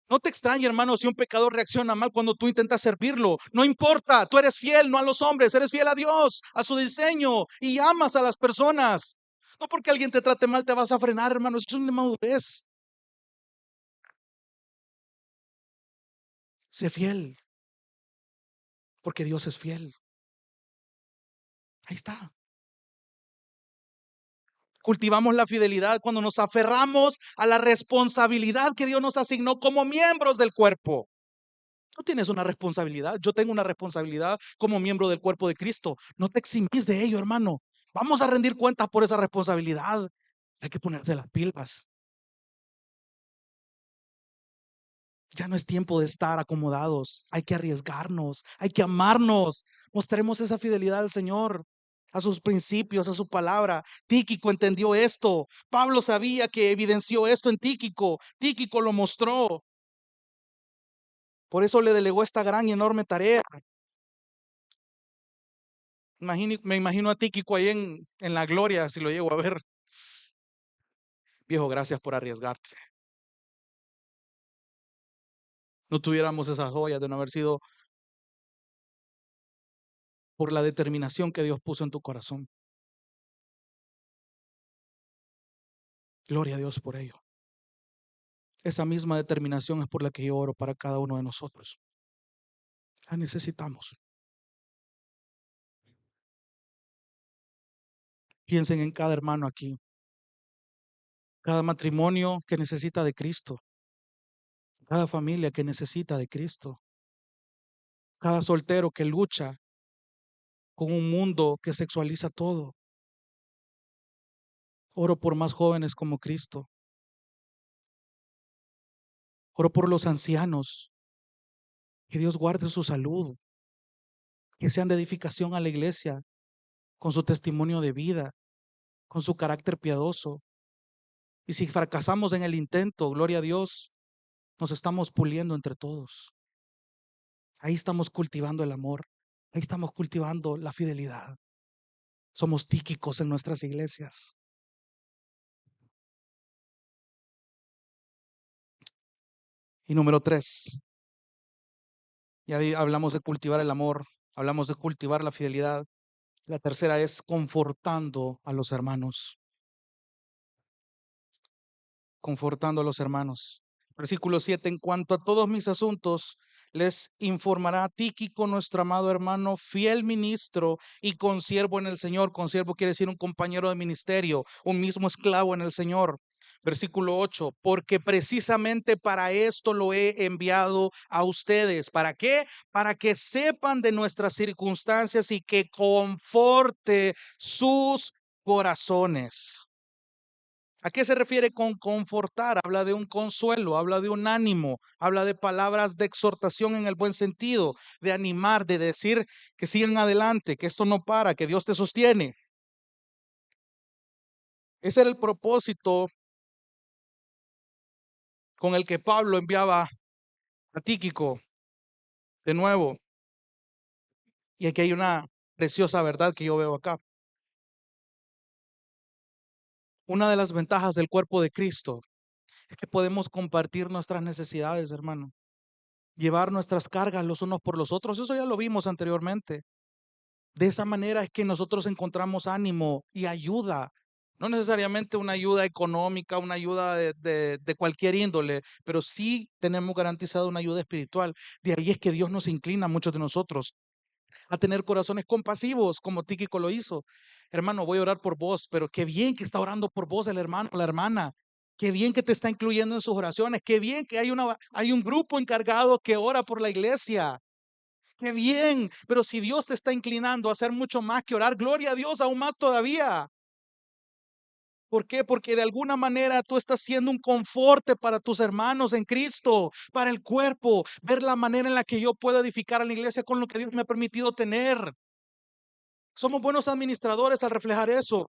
No te extrañe, hermano, si un pecador reacciona mal cuando tú intentas servirlo. No importa, tú eres fiel, no a los hombres, eres fiel a Dios, a su diseño y amas a las personas. No porque alguien te trate mal te vas a frenar, hermano, eso es una inmadurez. Sé fiel, porque Dios es fiel. Ahí está. Cultivamos la fidelidad cuando nos aferramos a la responsabilidad que Dios nos asignó como miembros del cuerpo. Tú tienes una responsabilidad, yo tengo una responsabilidad como miembro del cuerpo de Cristo. No te eximís de ello, hermano. Vamos a rendir cuentas por esa responsabilidad. Hay que ponerse las pilas. Ya no es tiempo de estar acomodados. Hay que arriesgarnos, hay que amarnos. Mostremos esa fidelidad al Señor, a sus principios, a su palabra. Tíquico entendió esto. Pablo sabía que evidenció esto en Tíquico. Tíquico lo mostró. Por eso le delegó esta gran y enorme tarea. Me imagino a Tíquico ahí en la gloria, si lo llego a ver. Viejo, gracias por arriesgarte. No tuviéramos esas joyas de no haber sido por la determinación que Dios puso en tu corazón. Gloria a Dios por ello. Esa misma determinación es por la que yo oro para cada uno de nosotros. La necesitamos. Piensen en cada hermano aquí, cada matrimonio que necesita de Cristo, cada familia que necesita de Cristo, cada soltero que lucha con un mundo que sexualiza todo. Oro por más jóvenes como Cristo. Oro por los ancianos. Que Dios guarde su salud, que sean de edificación a la iglesia, con su testimonio de vida, con su carácter piadoso. Y si fracasamos en el intento, gloria a Dios, nos estamos puliendo entre todos. Ahí estamos cultivando el amor, ahí estamos cultivando la fidelidad. Somos tíquicos en nuestras iglesias. Y número 3, ya hablamos de cultivar el amor, hablamos de cultivar la fidelidad. La tercera es confortando a los hermanos. Confortando a los hermanos. Versículo 7, en cuanto a todos mis asuntos, les informará Tíquico, nuestro amado hermano, fiel ministro y consiervo en el Señor. Consiervo quiere decir un compañero de ministerio, un mismo esclavo en el Señor. Versículo 8, porque precisamente para esto lo he enviado a ustedes. ¿Para qué? Para que sepan de nuestras circunstancias y que conforte sus corazones. ¿A qué se refiere con confortar? Habla de un consuelo, habla de un ánimo, habla de palabras de exhortación en el buen sentido, de animar, de decir que sigan adelante, que esto no para, que Dios te sostiene. Ese era el propósito con el que Pablo enviaba a Tíquico de nuevo. Y aquí hay una preciosa verdad que yo veo acá. Una de las ventajas del cuerpo de Cristo es que podemos compartir nuestras necesidades, hermano. Llevar nuestras cargas los unos por los otros. Eso ya lo vimos anteriormente. De esa manera es que nosotros encontramos ánimo y ayuda. No necesariamente una ayuda económica, una ayuda de cualquier índole, pero sí tenemos garantizado una ayuda espiritual. De ahí es que Dios nos inclina a muchos de nosotros a tener corazones compasivos, como Tíquico lo hizo. Hermano, voy a orar por vos, pero qué bien que está orando por vos el hermano o la hermana. Qué bien que te está incluyendo en sus oraciones. Qué bien que hay un grupo encargado que ora por la iglesia. Qué bien. Pero si Dios te está inclinando a hacer mucho más que orar, gloria a Dios, aún más todavía. ¿Por qué? Porque de alguna manera tú estás siendo un conforte para tus hermanos en Cristo, para el cuerpo, ver la manera en la que yo puedo edificar a la iglesia con lo que Dios me ha permitido tener. Somos buenos administradores al reflejar eso,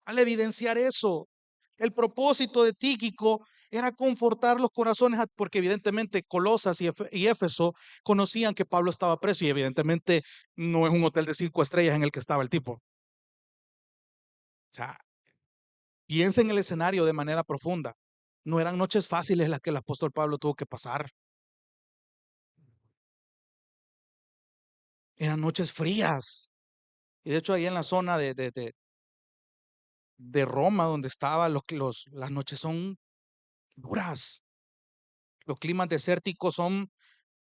al evidenciar eso. El propósito de Tíquico era confortar los corazones, porque evidentemente Colosas y Éfeso conocían que Pablo estaba preso y evidentemente no es un hotel de 5 estrellas en el que estaba el tipo. O sea, piensa en el escenario de manera profunda. No eran noches fáciles las que el apóstol Pablo tuvo que pasar. Eran noches frías. Y de hecho ahí en la zona de Roma donde estaba, las noches son duras. Los climas desérticos son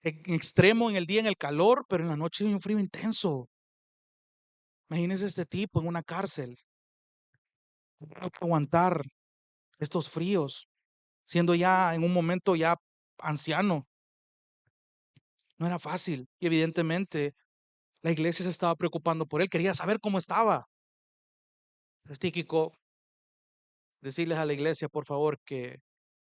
extremos en el día, en el calor, pero en la noche hay un frío intenso. Imagínense este tipo en una cárcel. Tengo que aguantar estos fríos, siendo ya en un momento ya anciano. No era fácil. Y evidentemente la iglesia se estaba preocupando por él. Quería saber cómo estaba. Es típico decirles a la iglesia, por favor, que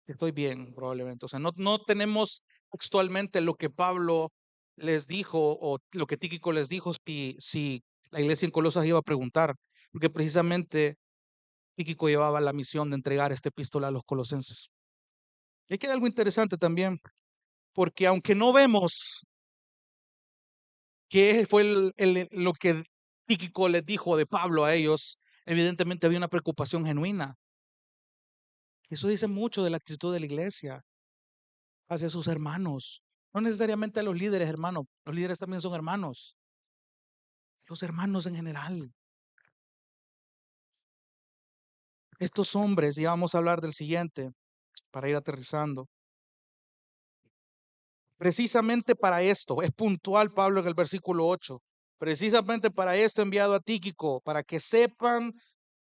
estoy bien, probablemente. O sea, no tenemos textualmente lo que Pablo les dijo o lo que Tíquico les dijo si la iglesia en Colosas iba a preguntar, porque precisamente Tíquico llevaba la misión de entregar esta epístola a los colosenses. Y aquí hay algo interesante también, porque aunque no vemos qué fue lo que Tíquico les dijo de Pablo a ellos, evidentemente había una preocupación genuina. Eso dice mucho de la actitud de la iglesia hacia sus hermanos. No necesariamente a los líderes, hermanos. Los líderes también son hermanos. Los hermanos en general. Estos hombres, ya vamos a hablar del siguiente para ir aterrizando. Precisamente para esto, es puntual Pablo en el versículo 8. Precisamente para esto he enviado a Tíquico, para que sepan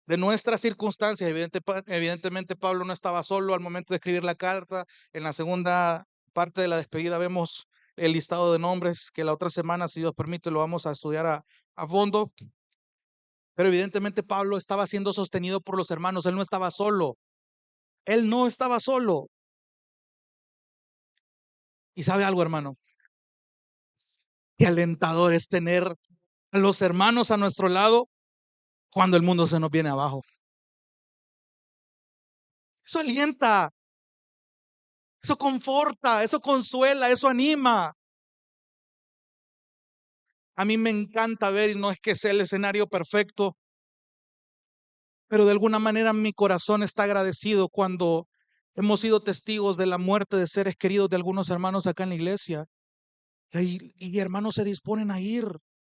de nuestras circunstancias. Evidentemente Pablo no estaba solo al momento de escribir la carta. En la segunda parte de la despedida vemos el listado de nombres que la otra semana, si Dios permite, lo vamos a estudiar a fondo. Pero evidentemente Pablo estaba siendo sostenido por los hermanos. Él no estaba solo. Él no estaba solo. Y sabe algo, hermano, qué alentador es tener a los hermanos a nuestro lado cuando el mundo se nos viene abajo. Eso alienta, eso conforta, eso consuela, eso anima. A mí me encanta ver, y no es que sea el escenario perfecto, pero de alguna manera mi corazón está agradecido cuando hemos sido testigos de la muerte de seres queridos de algunos hermanos acá en la iglesia. Y hermanos se disponen a ir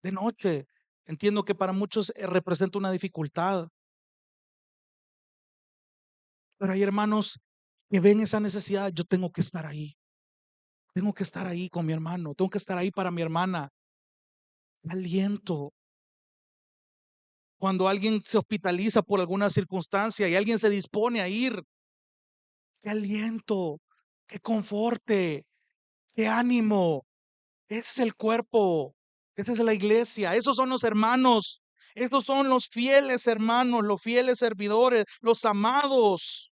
de noche. Entiendo que para muchos representa una dificultad, pero hay hermanos que ven esa necesidad. Yo tengo que estar ahí. Tengo que estar ahí con mi hermano. Tengo que estar ahí para mi hermana. Aliento. Cuando alguien se hospitaliza por alguna circunstancia y alguien se dispone a ir, qué aliento, qué conforte, qué ánimo. Ese es el cuerpo, esa es la iglesia, esos son los hermanos, esos son los fieles hermanos, los fieles servidores, los amados.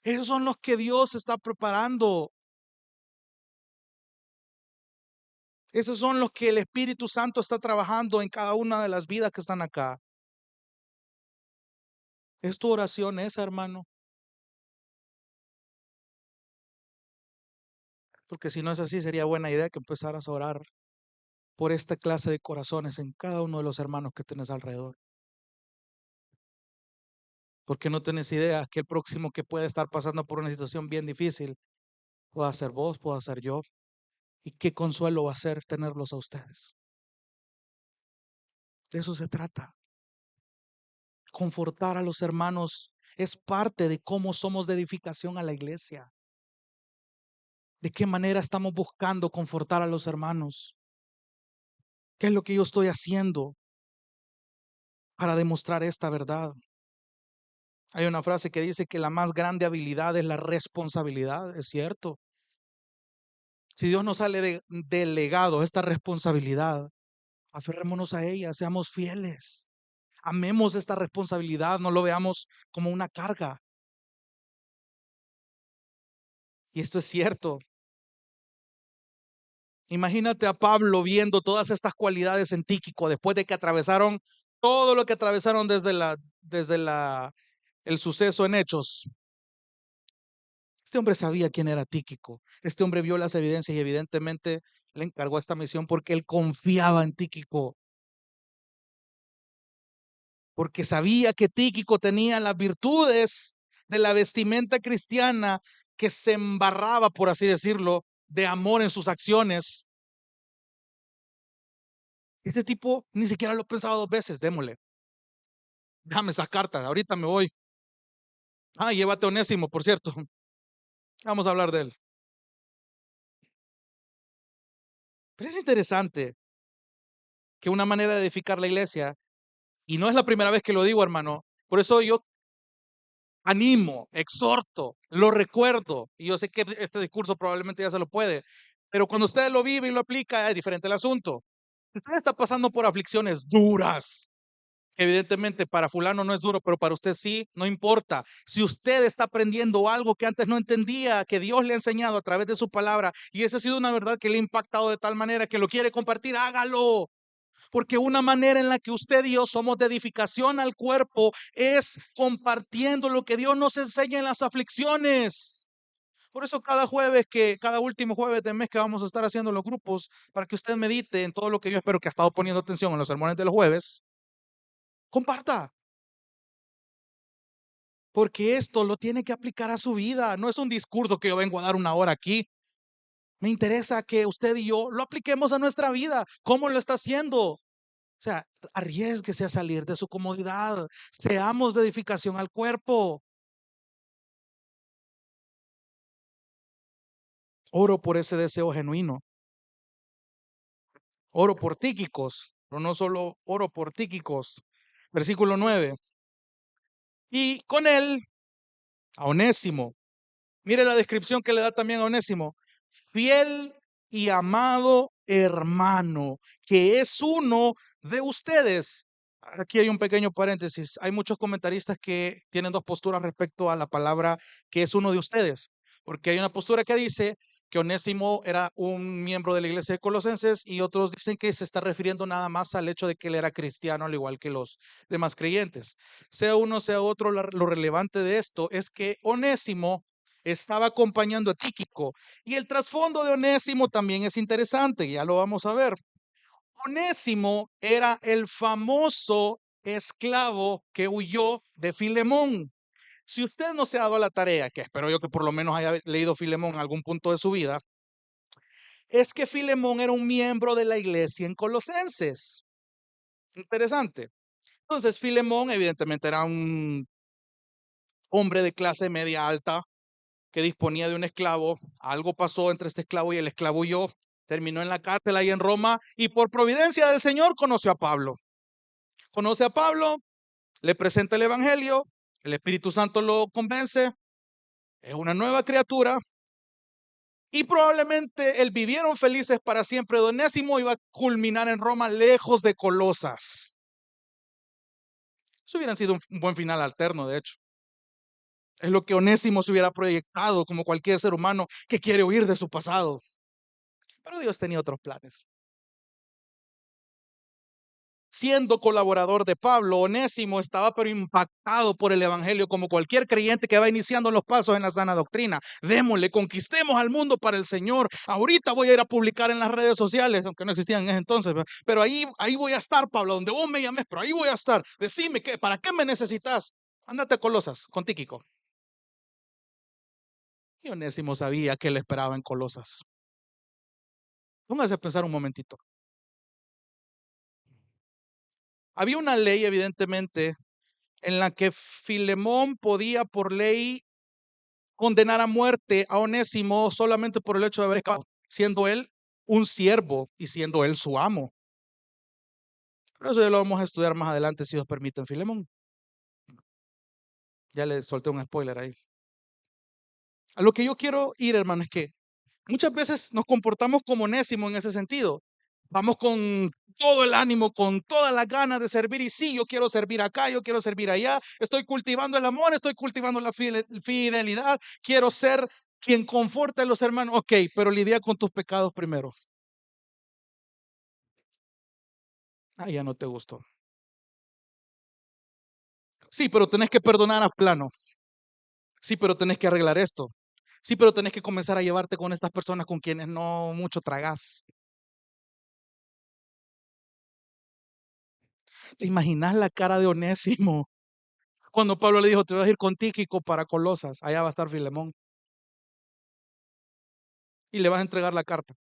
Esos son los que Dios está preparando. Esos son los que el Espíritu Santo está trabajando en cada una de las vidas que están acá. ¿Es tu oración esa, hermano? Porque si no es así, sería buena idea que empezaras a orar por esta clase de corazones en cada uno de los hermanos que tienes alrededor. Porque no tienes idea que el próximo que puede estar pasando por una situación bien difícil pueda ser vos, pueda ser yo. Y qué consuelo va a ser tenerlos a ustedes. De eso se trata. Confortar a los hermanos es parte de cómo somos de edificación a la iglesia. ¿De qué manera estamos buscando confortar a los hermanos? ¿Qué es lo que yo estoy haciendo para demostrar esta verdad? Hay una frase que dice que la más grande habilidad es la responsabilidad. Es cierto. Si Dios nos sale delegado esta responsabilidad, aferrémonos a ella, seamos fieles. Amemos esta responsabilidad, no lo veamos como una carga. Y esto es cierto. Imagínate a Pablo viendo todas estas cualidades en Tíquico después de que atravesaron todo lo que atravesaron desde el suceso en Hechos. Este hombre sabía quién era Tíquico. Este hombre vio las evidencias y evidentemente le encargó esta misión porque él confiaba en Tíquico. Porque sabía que Tíquico tenía las virtudes de la vestimenta cristiana, que se embarraba, por así decirlo, de amor en sus acciones. Ese tipo ni siquiera lo pensaba dos veces. Démosle, déjame esa carta, ahorita me voy. Ah, llévate a Onésimo, por cierto. Vamos a hablar de él. Pero es interesante que una manera de edificar la iglesia, y no es la primera vez que lo digo, hermano, por eso yo animo, exhorto, lo recuerdo, y yo sé que este discurso probablemente ya se lo puede, pero cuando usted lo vive y lo aplica, es diferente el asunto. Usted está pasando por aflicciones duras. Evidentemente para fulano no es duro, pero para usted sí, no importa. Si usted está aprendiendo algo que antes no entendía, que Dios le ha enseñado a través de su palabra, y esa ha sido una verdad que le ha impactado de tal manera que lo quiere compartir, hágalo. Porque una manera en la que usted y yo somos de edificación al cuerpo es compartiendo lo que Dios nos enseña en las aflicciones. Por eso cada último jueves de mes que vamos a estar haciendo los grupos, para que usted medite en todo lo que yo espero que ha estado poniendo atención en los sermones de los jueves, comparta. Porque esto lo tiene que aplicar a su vida. No es un discurso que yo vengo a dar una hora aquí. Me interesa que usted y yo lo apliquemos a nuestra vida. ¿Cómo lo está haciendo? O sea, arriésguese a salir de su comodidad. Seamos de edificación al cuerpo. Oro por ese deseo genuino. Oro por Tíquicos, pero no solo oro por Tíquicos. Versículo 9. Y con él, a Onésimo. Mire la descripción que le da también a Onésimo. Fiel y amado hermano, que es uno de ustedes. Aquí hay un pequeño paréntesis. Hay muchos comentaristas que tienen dos posturas respecto a la palabra que es uno de ustedes, porque hay una postura que dice que Onésimo era un miembro de la iglesia de Colosenses y otros dicen que se está refiriendo nada más al hecho de que él era cristiano al igual que los demás creyentes. Sea uno, sea otro, lo relevante de esto es que Onésimo estaba acompañando a Tíquico y el trasfondo de Onésimo también es interesante, ya lo vamos a ver. Onésimo era el famoso esclavo que huyó de Filemón. Si usted no se ha dado la tarea, que espero yo que por lo menos haya leído Filemón en algún punto de su vida, es que Filemón era un miembro de la iglesia en Colosenses. Interesante. Entonces, Filemón evidentemente era un hombre de clase media alta que disponía de un esclavo. Algo pasó entre este esclavo y el esclavo huyó. Terminó en la cárcel ahí en Roma y por providencia del Señor conoció a Pablo. Conoce a Pablo, le presenta el evangelio, el Espíritu Santo lo convence, es una nueva criatura y probablemente el vivieron felices para siempre. Don Onésimo iba a culminar en Roma lejos de Colosas. Eso hubiera sido un buen final alterno, de hecho. Es lo que Onésimo se hubiera proyectado como cualquier ser humano que quiere huir de su pasado. Pero Dios tenía otros planes. Siendo colaborador de Pablo, Onésimo estaba pero impactado por el evangelio como cualquier creyente que va iniciando los pasos en la sana doctrina. Démosle, conquistemos al mundo para el Señor. Ahorita voy a ir a publicar en las redes sociales, aunque no existían en ese entonces, pero ahí voy a estar, Pablo, donde vos me llames, pero ahí voy a estar. Decime, ¿para qué me necesitas? Ándate a Colosas, con Tíquico. Y Onésimo sabía que le esperaba en Colosas. Póngase a pensar un momentito. Había una ley, evidentemente, en la que Filemón podía por ley condenar a muerte a Onésimo solamente por el hecho de haber escapado, siendo él un siervo y siendo él su amo. Pero eso ya lo vamos a estudiar más adelante, si os permiten, Filemón. Ya le solté un spoiler ahí. A lo que yo quiero ir, hermano, es que muchas veces nos comportamos como Onésimo en ese sentido. Vamos con todo el ánimo, con todas las ganas de servir. Y sí, yo quiero servir acá, yo quiero servir allá. Estoy cultivando el amor, estoy cultivando la fidelidad. Quiero ser quien conforte a los hermanos. Ok, pero lidia con tus pecados primero. Ah, ya no te gustó. Sí, pero tenés que perdonar a plano. Sí, pero tenés que arreglar esto. Sí, pero tenés que comenzar a llevarte con estas personas con quienes no mucho tragás. ¿Te imaginas la cara de Onésimo cuando Pablo le dijo, te vas a ir con Tíquico para Colosas? Allá va a estar Filemón. Y le vas a entregar la carta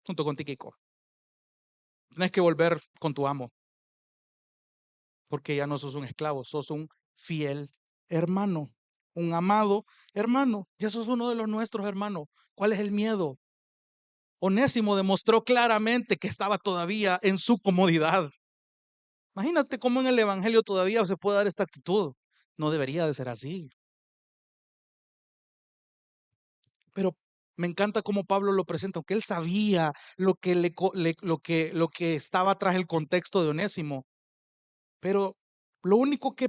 junto con Tíquico. Tienes que volver con tu amo, porque ya no sos un esclavo, sos un fiel hermano, un amado hermano. Ya sos uno de los nuestros, hermano. ¿Cuál es el miedo? Onésimo demostró claramente que estaba todavía en su comodidad. Imagínate cómo en el evangelio todavía se puede dar esta actitud. No debería de ser así. Pero me encanta cómo Pablo lo presenta, aunque él sabía lo que, lo que estaba tras el contexto de Onésimo. Pero lo único que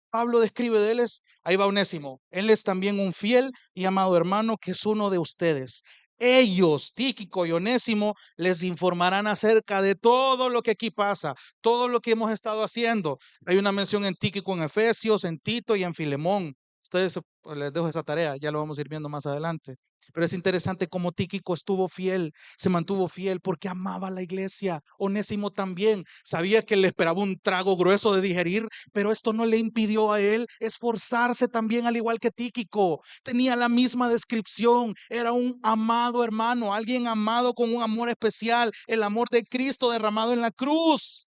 Pablo describe de él es, ahí va Onésimo, él es también un fiel y amado hermano que es uno de ustedes. Ellos, Tíquico y Onésimo, les informarán acerca de todo lo que aquí pasa, todo lo que hemos estado haciendo. Hay una mención en Tíquico en Efesios, en Tito y en Filemón. Ustedes, pues, les dejo esa tarea, ya lo vamos a ir viendo más adelante. Pero es interesante cómo Tíquico estuvo fiel, se mantuvo fiel porque amaba a la iglesia. Onésimo también sabía que le esperaba un trago grueso de digerir, pero esto no le impidió a él esforzarse también, al igual que Tíquico. Tenía la misma descripción, era un amado hermano, alguien amado con un amor especial, el amor de Cristo derramado en la cruz.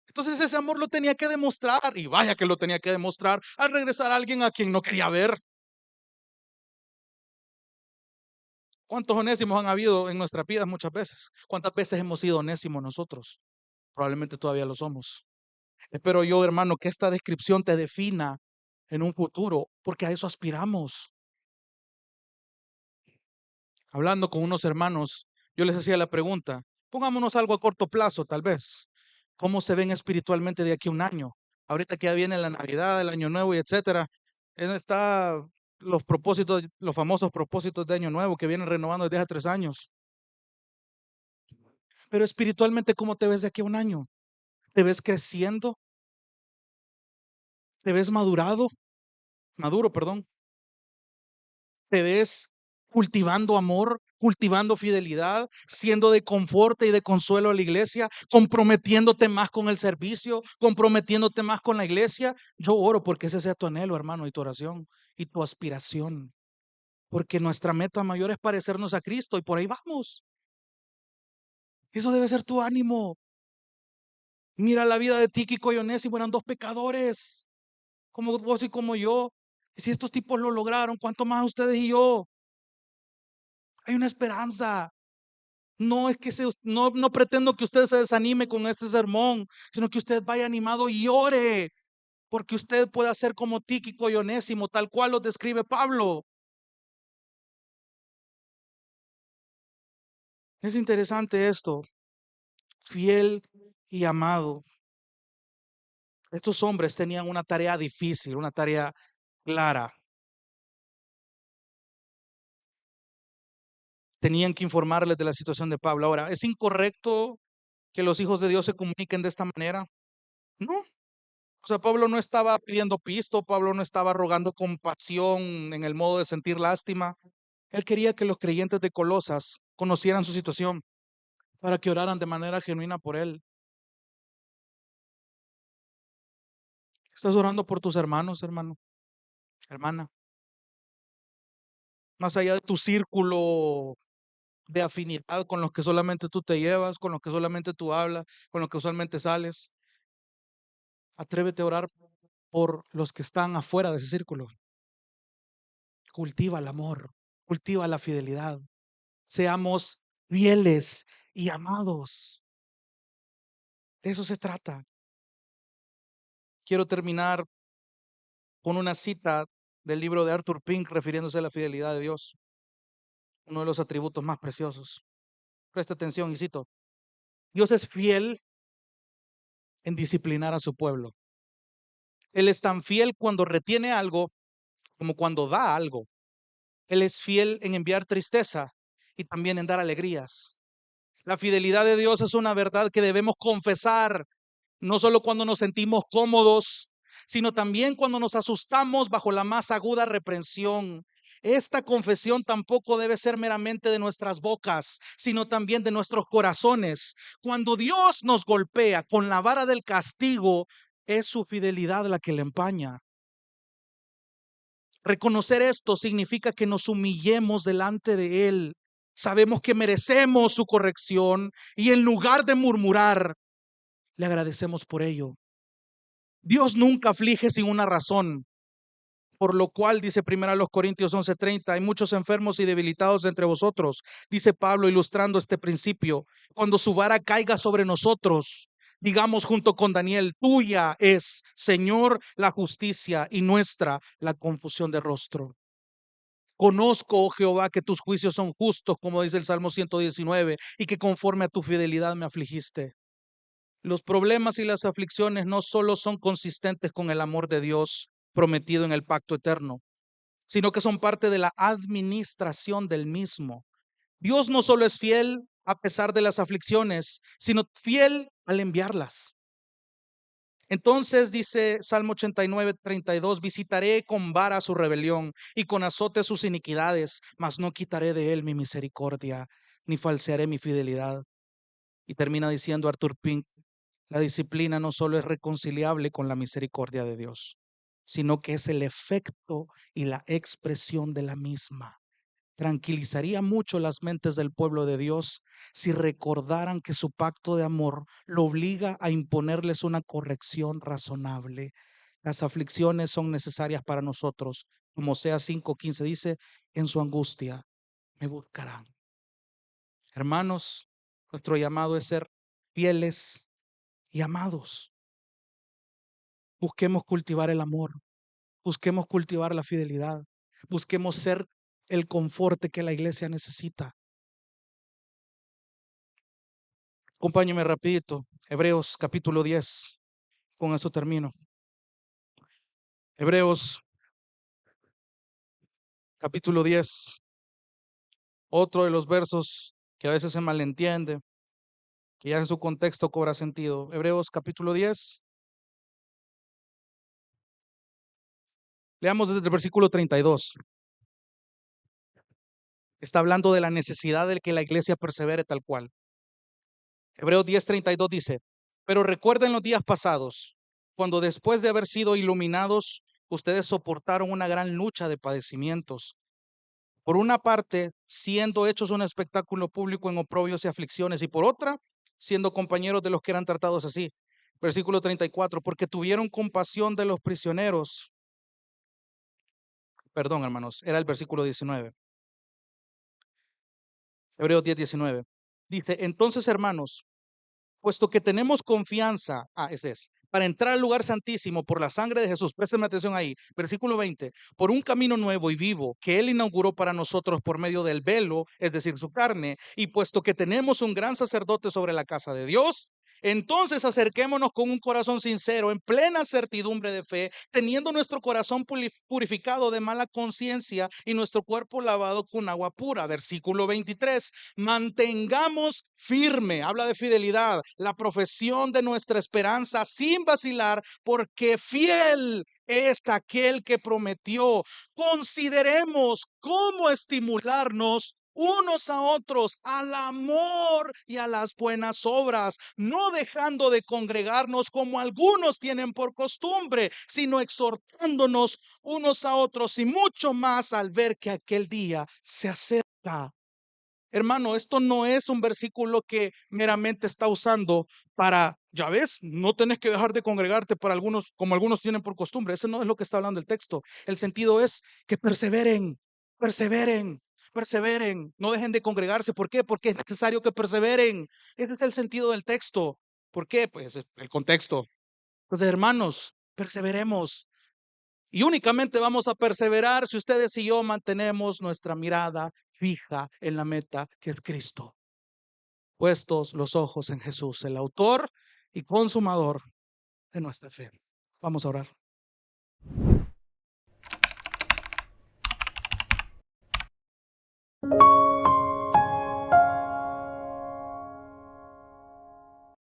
Entonces ese amor lo tenía que demostrar, y vaya que lo tenía que demostrar al regresar a alguien a quien no quería ver. ¿Cuántos onésimos han habido en nuestras vidas muchas veces? ¿Cuántas veces hemos sido onésimos nosotros? Probablemente todavía lo somos. Espero yo, hermano, que esta descripción te defina en un futuro, porque a eso aspiramos. Hablando con unos hermanos, yo les hacía la pregunta, pongámonos algo a corto plazo, tal vez. ¿Cómo se ven espiritualmente de aquí a un año? Ahorita que ya viene la Navidad, el Año Nuevo y etcétera. Está los propósitos, los famosos propósitos de Año Nuevo que vienen renovando desde hace 3 años. Pero espiritualmente, ¿cómo te ves de aquí a un año? ¿Te ves creciendo? ¿Te ves maduro, perdón? ¿Te ves cultivando amor, cultivando fidelidad, siendo de confort y de consuelo a la iglesia, comprometiéndote más con el servicio, comprometiéndote más con la iglesia? Yo oro porque ese sea tu anhelo, hermano, y tu oración y tu aspiración, porque nuestra meta mayor es parecernos a Cristo y por ahí vamos. Eso debe ser tu ánimo. Mira la vida de Tíquico y Onésimo, eran dos pecadores, como vos y como yo. Y si estos tipos lo lograron, ¿cuánto más ustedes y yo? Hay una esperanza. No es que no pretendo que usted se desanime con este sermón, sino que usted vaya animado y ore, porque usted puede ser como Tíquico y Onésimo, tal cual lo describe Pablo. Es interesante esto, fiel y amado. Estos hombres tenían una tarea difícil, una tarea clara. Tenían que informarles de la situación de Pablo. Ahora, ¿es incorrecto que los hijos de Dios se comuniquen de esta manera? No. O sea, Pablo no estaba pidiendo pisto, Pablo no estaba rogando compasión en el modo de sentir lástima. Él quería que los creyentes de Colosas conocieran su situación para que oraran de manera genuina por él. ¿Estás orando por tus hermanos, hermano, hermana? Más allá de tu círculo de afinidad con los que solamente tú te llevas, con los que solamente tú hablas, con los que usualmente sales. Atrévete a orar por los que están afuera de ese círculo. Cultiva el amor, cultiva la fidelidad. Seamos fieles y amados. De eso se trata. Quiero terminar con una cita del libro de Arthur Pink refiriéndose a la fidelidad de Dios, uno de los atributos más preciosos. Presta atención y cito: Dios es fiel en disciplinar a su pueblo. Él es tan fiel cuando retiene algo como cuando da algo. Él es fiel en enviar tristeza y también en dar alegrías. La fidelidad de Dios es una verdad que debemos confesar, no solo cuando nos sentimos cómodos, sino también cuando nos asustamos bajo la más aguda reprensión. Esta confesión tampoco debe ser meramente de nuestras bocas, sino también de nuestros corazones. Cuando Dios nos golpea con la vara del castigo, es su fidelidad la que le empaña. Reconocer esto significa que nos humillemos delante de Él. Sabemos que merecemos su corrección y en lugar de murmurar, le agradecemos por ello. Dios nunca aflige sin una razón, por lo cual dice 1 Corintios 11:30, hay muchos enfermos y debilitados entre vosotros, dice Pablo ilustrando este principio. Cuando su vara caiga sobre nosotros, digamos junto con Daniel, tuya es, Señor, la justicia y nuestra la confusión de rostro. Conozco, oh Jehová, que tus juicios son justos, como dice el Salmo 119, y que conforme a tu fidelidad me afligiste. Los problemas y las aflicciones no solo son consistentes con el amor de Dios prometido en el pacto eterno, sino que son parte de la administración del mismo. Dios no solo es fiel a pesar de las aflicciones, sino fiel al enviarlas. Entonces dice Salmo 89:32, visitaré con vara su rebelión y con azote sus iniquidades, mas no quitaré de él mi misericordia, ni falsearé mi fidelidad. Y termina diciendo Arthur Pink, la disciplina no solo es reconciliable con la misericordia de Dios, sino que es el efecto y la expresión de la misma. Tranquilizaría mucho las mentes del pueblo de Dios si recordaran que su pacto de amor lo obliga a imponerles una corrección razonable. Las aflicciones son necesarias para nosotros. Como Oseas 5:15 dice, en su angustia me buscarán. Hermanos, nuestro llamado es ser fieles y amados. Busquemos cultivar el amor, busquemos cultivar la fidelidad, busquemos ser el confort que la iglesia necesita. Acompáñeme rapidito, Hebreos capítulo 10, con eso termino. Hebreos capítulo 10, otro de los versos que a veces se malentiende, que ya en su contexto cobra sentido. Hebreos capítulo 10, leamos desde el versículo 32. Está hablando de la necesidad de que la iglesia persevere tal cual. Hebreos 10:32 dice, pero recuerden los días pasados, cuando después de haber sido iluminados, ustedes soportaron una gran lucha de padecimientos. Por una parte, siendo hechos un espectáculo público en oprobios y aflicciones, y por otra, siendo compañeros de los que eran tratados así. Versículo 34, porque tuvieron compasión de los prisioneros. Perdón, hermanos, era el versículo 19. Hebreos 10:19. Dice, entonces, hermanos, puesto que tenemos confianza, ese es, para entrar al lugar santísimo por la sangre de Jesús, préstenme atención ahí, versículo 20, por un camino nuevo y vivo que Él inauguró para nosotros por medio del velo, es decir, su carne, y puesto que tenemos un gran sacerdote sobre la casa de Dios, entonces acerquémonos con un corazón sincero, en plena certidumbre de fe, teniendo nuestro corazón purificado de mala conciencia y nuestro cuerpo lavado con agua pura. Versículo 23, mantengamos firme, habla de fidelidad, la profesión de nuestra esperanza sin vacilar, porque fiel es aquel que prometió. Consideremos cómo estimularnos unos a otros al amor y a las buenas obras, no dejando de congregarnos como algunos tienen por costumbre, sino exhortándonos unos a otros y mucho más al ver que aquel día se acerca. Hermano, esto no es un versículo que meramente está usando para, ya ves, no tenés que dejar de congregarte para algunos, como algunos tienen por costumbre. Ese no es lo que está hablando el texto. El sentido es que perseveren, perseveren, perseveren, no dejen de congregarse. ¿Por qué? Porque es necesario que perseveren. Ese es el sentido del texto. ¿Por qué? Pues el contexto. Entonces, hermanos, perseveremos. Y únicamente vamos a perseverar si ustedes y yo mantenemos nuestra mirada fija en la meta, que es Cristo. Puestos los ojos en Jesús, el autor y consumador de nuestra fe. Vamos a orar.